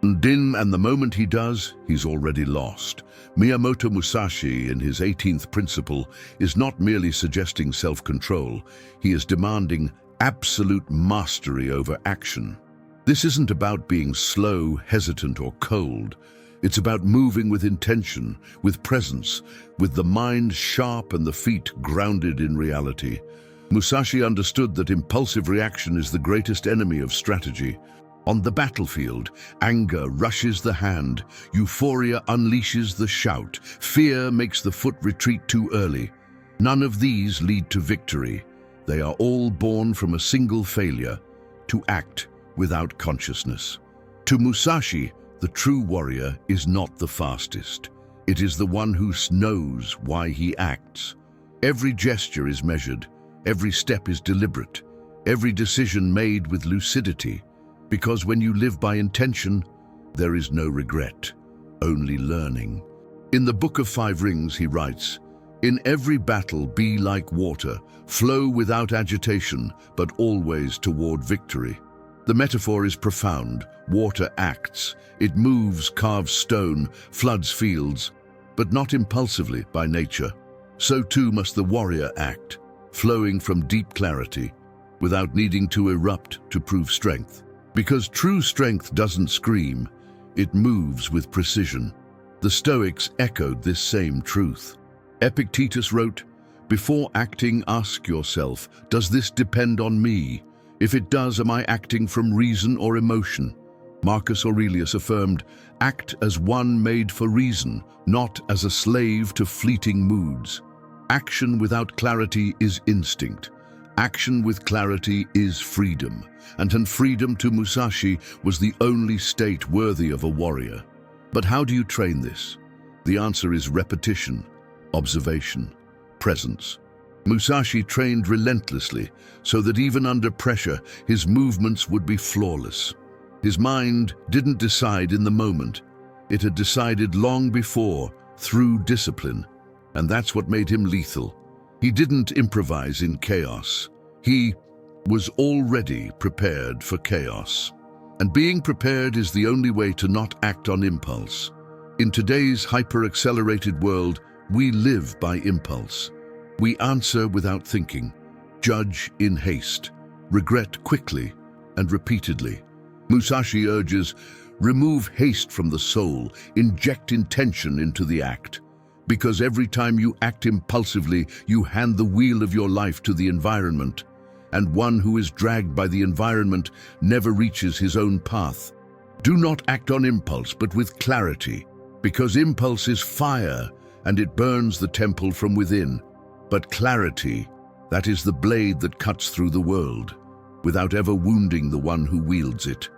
A: And the moment he does, he's already lost. Miyamoto Musashi, in his 18th principle, is not merely suggesting self-control. He is demanding absolute mastery over action. This isn't about being slow, hesitant, or cold. It's about moving with intention, with presence, with the mind sharp and the feet grounded in reality. Musashi understood that impulsive reaction is the greatest enemy of strategy. On the battlefield, anger rushes the hand, euphoria unleashes the shout, fear makes the foot retreat too early. None of these lead to victory. They are all born from a single failure: to act without consciousness. To Musashi, the true warrior is not the fastest. It is the one who knows why he acts. Every gesture is measured, every step is deliberate, every decision made with lucidity. Because when you live by intention, there is no regret, only learning. In the Book of Five Rings, he writes, "In every battle be like water, flow without agitation, but always toward victory." The metaphor is profound. Water acts. It moves, carves stone, floods fields, but not impulsively by nature. So too must the warrior act, flowing from deep clarity, without needing to erupt to prove strength. Because true strength doesn't scream, it moves with precision. The Stoics echoed this same truth. Epictetus wrote, "Before acting, ask yourself, does this depend on me? If it does, am I acting from reason or emotion?" Marcus Aurelius affirmed, "Act as one made for reason, not as a slave to fleeting moods." Action without clarity is instinct. Action with clarity is freedom, and freedom to Musashi was the only state worthy of a warrior. But how do you train this? The answer is repetition, observation, presence. Musashi trained relentlessly so that even under pressure, his movements would be flawless. His mind didn't decide in the moment. It had decided long before, through discipline, and that's what made him lethal. He didn't improvise in chaos. He was already prepared for chaos. And being prepared is the only way to not act on impulse. In today's hyper-accelerated world, we live by impulse. We answer without thinking, judge in haste, regret quickly and repeatedly. Musashi urges, Remove haste from the soul, inject intention into the act. Because every time you act impulsively, you hand the wheel of your life to the environment, and one who is dragged by the environment never reaches his own path. Do not act on impulse, but with clarity, because impulse is fire, and it burns the temple from within. But clarity, that is the blade that cuts through the world, without ever wounding the one who wields it.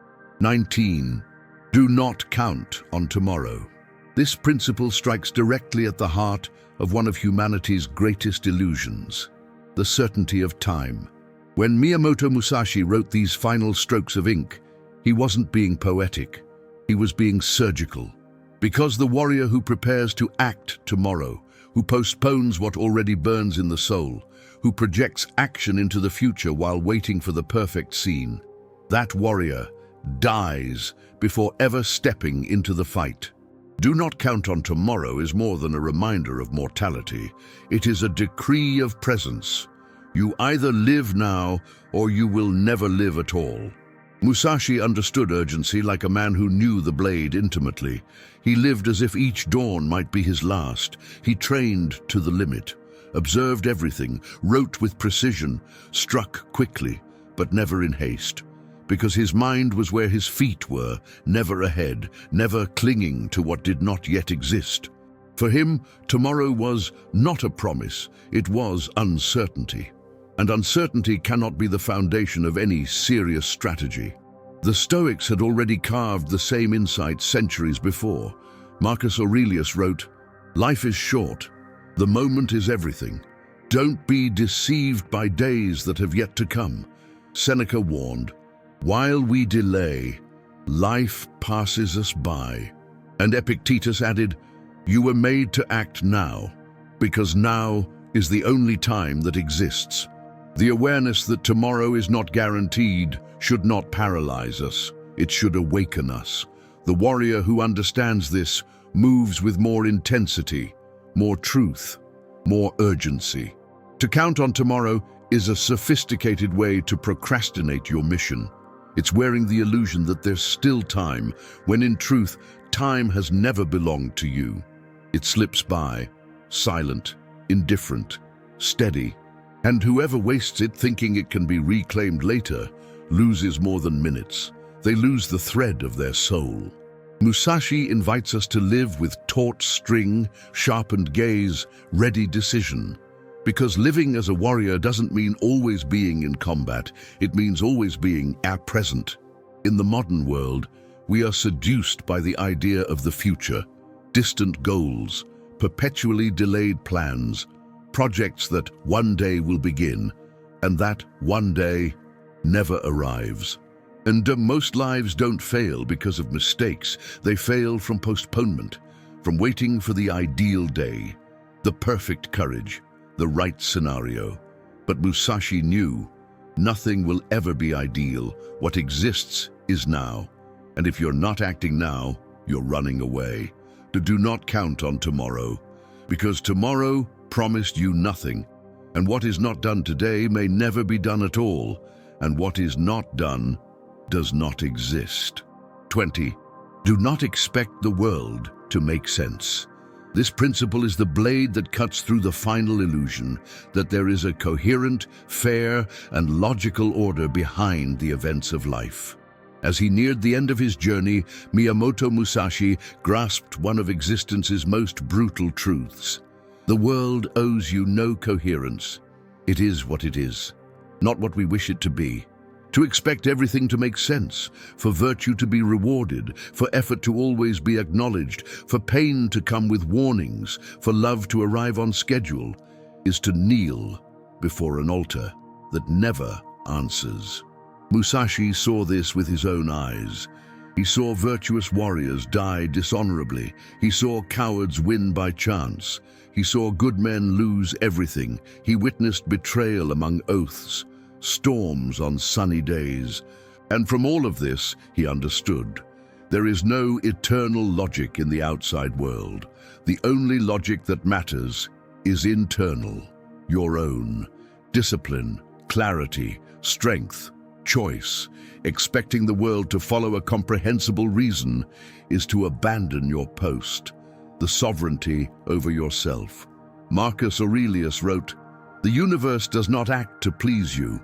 A: 19. Do not count on tomorrow. This principle strikes directly at the heart of one of humanity's greatest illusions, the certainty of time. When Miyamoto Musashi wrote these final strokes of ink, he wasn't being poetic, he was being surgical. Because the warrior who prepares to act tomorrow, who postpones what already burns in the soul, who projects action into the future while waiting for the perfect scene, that warrior dies before ever stepping into the fight. Do not count on tomorrow is more than a reminder of mortality. It is a decree of presence. You either live now or you will never live at all. Musashi understood urgency like a man who knew the blade intimately. He lived as if each dawn might be his last. He trained to the limit, observed everything, wrote with precision, struck quickly, but never in haste. Because his mind was where his feet were, never ahead, never clinging to what did not yet exist. For him, tomorrow was not a promise, it was uncertainty. And uncertainty cannot be the foundation of any serious strategy. The Stoics had already carved the same insight centuries before. Marcus Aurelius wrote, "Life is short. The moment is everything. Don't be deceived by days that have yet to come." Seneca warned, "While we delay, life passes us by." And Epictetus added, "You were made to act now, because now is the only time that exists." The awareness that tomorrow is not guaranteed should not paralyze us. It should awaken us. The warrior who understands this moves with more intensity, more truth, more urgency. To count on tomorrow is a sophisticated way to procrastinate your mission. It's wearing the illusion that there's still time, when in truth, time has never belonged to you. It slips by, silent, indifferent, steady. And whoever wastes it thinking it can be reclaimed later loses more than minutes. They lose the thread of their soul. Musashi invites us to live with taut string, sharpened gaze, ready decision. Because living as a warrior doesn't mean always being in combat, it means always being at present. In the modern world, we are seduced by the idea of the future, distant goals, perpetually delayed plans, projects that one day will begin, and that one day never arrives. And most lives don't fail because of mistakes. They fail from postponement, from waiting for the ideal day, the perfect courage, the right scenario. But Musashi knew nothing will ever be ideal. What exists is now. And if you're not acting now, you're running away. Do not count on tomorrow, because tomorrow promised you nothing. And what is not done today may never be done at all. And what is not done does not exist. 20. Do not expect the world to make sense. This principle is the blade that cuts through the final illusion that there is a coherent, fair, and logical order behind the events of life. As he neared the end of his journey, Miyamoto Musashi grasped one of existence's most brutal truths. The world owes you no coherence. It is what it is, not what we wish it to be. To expect everything to make sense, for virtue to be rewarded, for effort to always be acknowledged, for pain to come with warnings, for love to arrive on schedule, is to kneel before an altar that never answers. Musashi saw this with his own eyes. He saw virtuous warriors die dishonorably. He saw cowards win by chance. He saw good men lose everything. He witnessed betrayal among oaths, storms on sunny days. And from all of this, he understood. There is no eternal logic in the outside world. The only logic that matters is internal, your own. Discipline, clarity, strength, choice, expecting the world to follow a comprehensible reason, is to abandon your post, the sovereignty over yourself. Marcus Aurelius wrote, "The universe does not act to please you."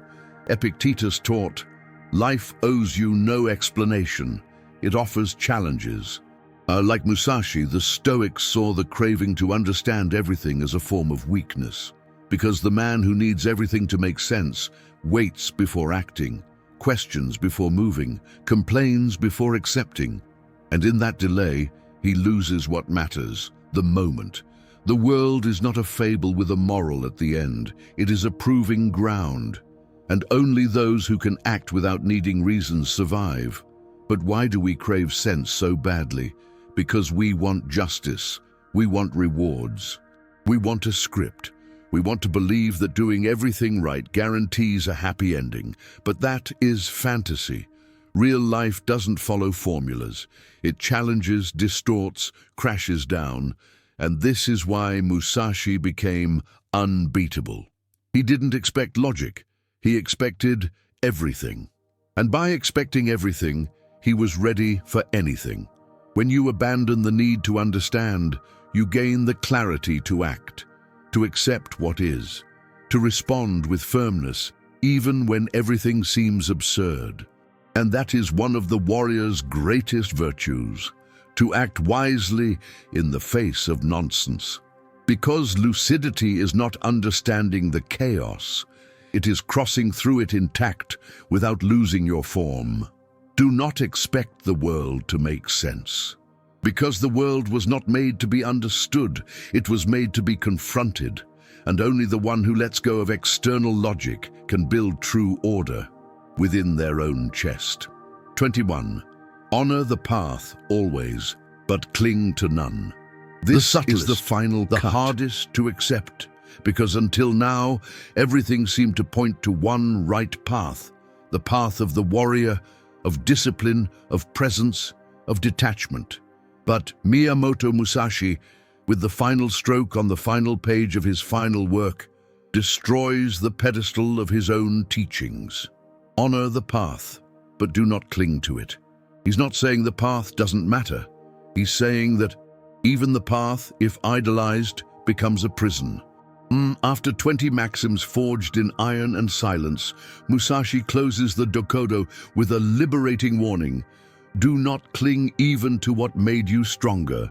A: Epictetus taught, "Life owes you no explanation, it offers challenges." Like Musashi, the Stoics saw the craving to understand everything as a form of weakness, because the man who needs everything to make sense waits before acting, questions before moving, complains before accepting. And in that delay, he loses what matters, the moment. The world is not a fable with a moral at the end. It is a proving ground. And only those who can act without needing reasons survive. But why do we crave sense so badly? Because we want justice. We want rewards. We want a script. We want to believe that doing everything right guarantees a happy ending. But that is fantasy. Real life doesn't follow formulas. It challenges, distorts, crashes down. And this is why Musashi became unbeatable. He didn't expect logic. He expected everything. And by expecting everything, he was ready for anything. When you abandon the need to understand, you gain the clarity to act, to accept what is, to respond with firmness, even when everything seems absurd. And that is one of the warrior's greatest virtues, to act wisely in the face of nonsense. Because lucidity is not understanding the chaos, it is crossing through it intact without losing your form. Do not expect the world to make sense. Because the world was not made to be understood, it was made to be confronted, and only the one who lets go of external logic can build true order within their own chest. 21. Honor the path always, but cling to none. This is the final cut, the hardest to accept, because until now, everything seemed to point to one right path, the path of the warrior, of discipline, of presence, of detachment. But Miyamoto Musashi, with the final stroke on the final page of his final work, destroys the pedestal of his own teachings. Honor the path, but do not cling to it. He's not saying the path doesn't matter. He's saying that even the path, if idolized, becomes a prison. After 20 maxims forged in iron and silence, Musashi closes the Dokkōdō with a liberating warning. Do not cling even to what made you stronger.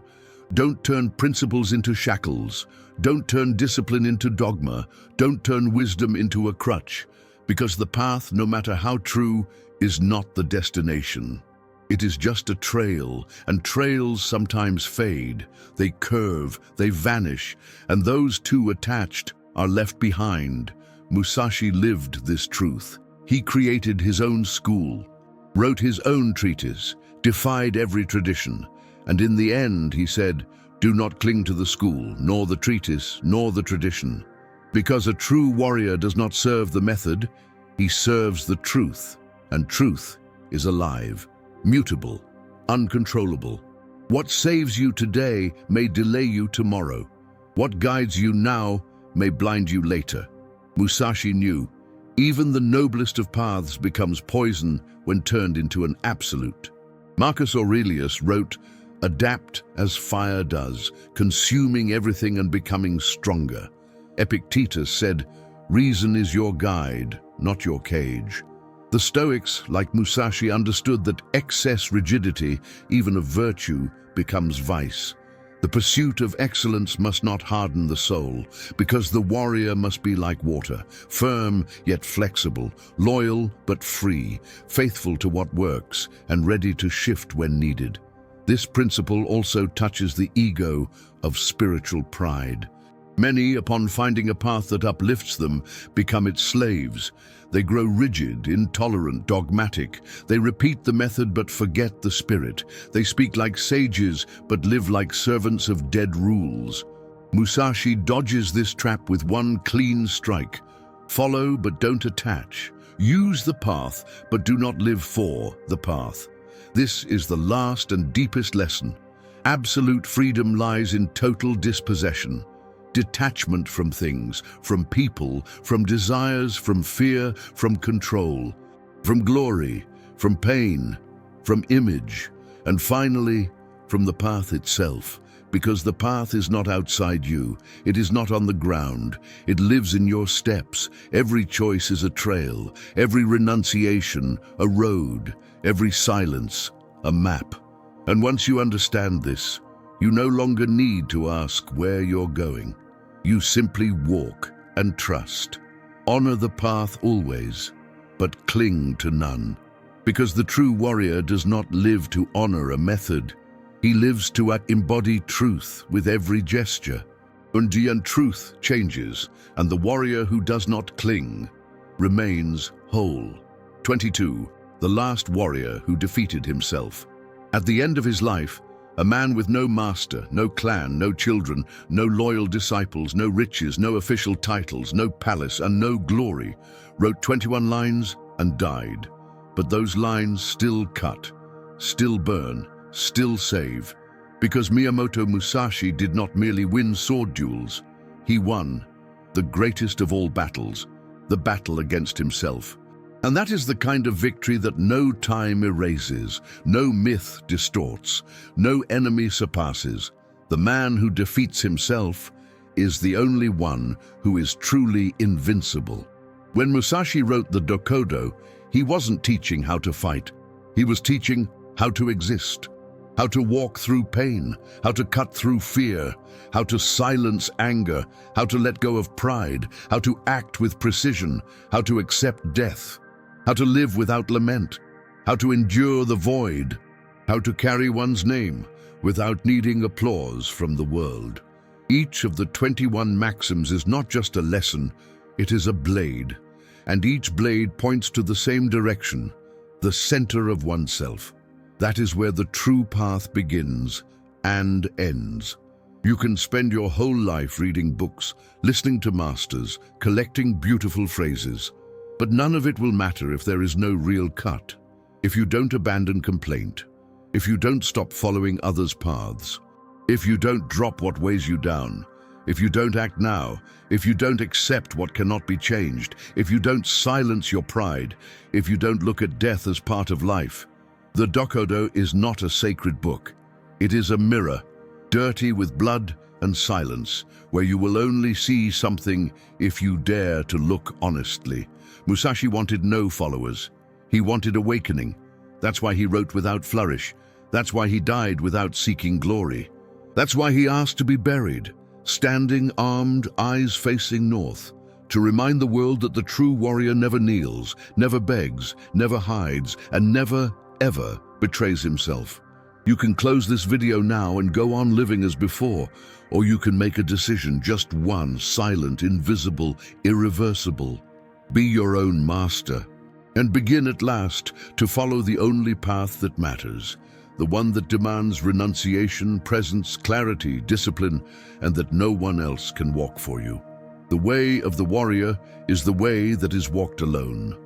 A: Don't turn principles into shackles. Don't turn discipline into dogma. Don't turn wisdom into a crutch. Because the path, no matter how true, is not the destination. It is just a trail, and trails sometimes fade. They curve, they vanish, and those two attached are left behind. Musashi lived this truth. He created his own school, wrote his own treatise, defied every tradition, and in the end he said, "Do not cling to the school, nor the treatise, nor the tradition." Because a true warrior does not serve the method, he serves the truth, and truth is alive, mutable, uncontrollable. What saves you today may delay you tomorrow. What guides you now may blind you later. Musashi knew, even the noblest of paths becomes poison when turned into an absolute. Marcus Aurelius wrote, "Adapt as fire does, consuming everything and becoming stronger." Epictetus said, "Reason is your guide, not your cage." The Stoics, like Musashi, understood that excess rigidity, even of virtue, becomes vice. The pursuit of excellence must not harden the soul, because the warrior must be like water, firm yet flexible, loyal but free, faithful to what works, and ready to shift when needed. This principle also touches the ego of spiritual pride. Many, upon finding a path that uplifts them, become its slaves. They grow rigid, intolerant, dogmatic. They repeat the method but forget the spirit. They speak like sages but live like servants of dead rules. Musashi dodges this trap with one clean strike. Follow but don't attach. Use the path but do not live for the path. This is the last and deepest lesson. Absolute freedom lies in total dispossession. Detachment from things, from people, from desires, from fear, from control. from glory, from pain, from image, and finally, from the path itself. Because the path is not outside you, it is not on the ground, it lives in your steps. Every choice is a trail, every renunciation, a road, every silence, a map. And once you understand this, you no longer need to ask where you're going. You simply walk and trust. Honor the path always, but cling to none. Because the true warrior does not live to honor a method. He lives to embody truth with every gesture. And truth changes, and the warrior who does not cling remains whole. 22. The last warrior who defeated himself. At the end of his life, a man with no master, no clan, no children, no loyal disciples, no riches, no official titles, no palace, and no glory, wrote 21 lines and died. But those lines still cut, still burn, still save, because Miyamoto Musashi did not merely win sword duels, he won the greatest of all battles, the battle against himself. And that is the kind of victory that no time erases, no myth distorts, no enemy surpasses. The man who defeats himself is the only one who is truly invincible. When Musashi wrote the Dokkōdō, he wasn't teaching how to fight. He was teaching how to exist. How to walk through pain, how to cut through fear, how to silence anger, how to let go of pride, how to act with precision, how to accept death, how to live without lament, how to endure the void, how to carry one's name without needing applause from the world. Each of the 21 maxims is not just a lesson, it is a blade, and each blade points to the same direction, the center of oneself. That is where the true path begins and ends. You can spend your whole life reading books, listening to masters, collecting beautiful phrases, but none of it will matter if there is no real cut. If you don't abandon complaint, if you don't stop following others' paths, if you don't drop what weighs you down, if you don't act now, if you don't accept what cannot be changed, if you don't silence your pride, if you don't look at death as part of life. The Dokkōdō is not a sacred book. It is a mirror, dirty with blood and silence, where you will only see something if you dare to look honestly. Musashi wanted no followers. He wanted awakening. That's why he wrote without flourish. That's why he died without seeking glory. That's why he asked to be buried, standing armed, eyes facing north, to remind the world that the true warrior never kneels, never begs, never hides, and never, ever betrays himself. You can close this video now and go on living as before, or you can make a decision, just one, silent, invisible, irreversible. Be your own master, and begin at last to follow the only path that matters, the one that demands renunciation, presence, clarity, discipline, and that no one else can walk for you. The way of the warrior is the way that is walked alone.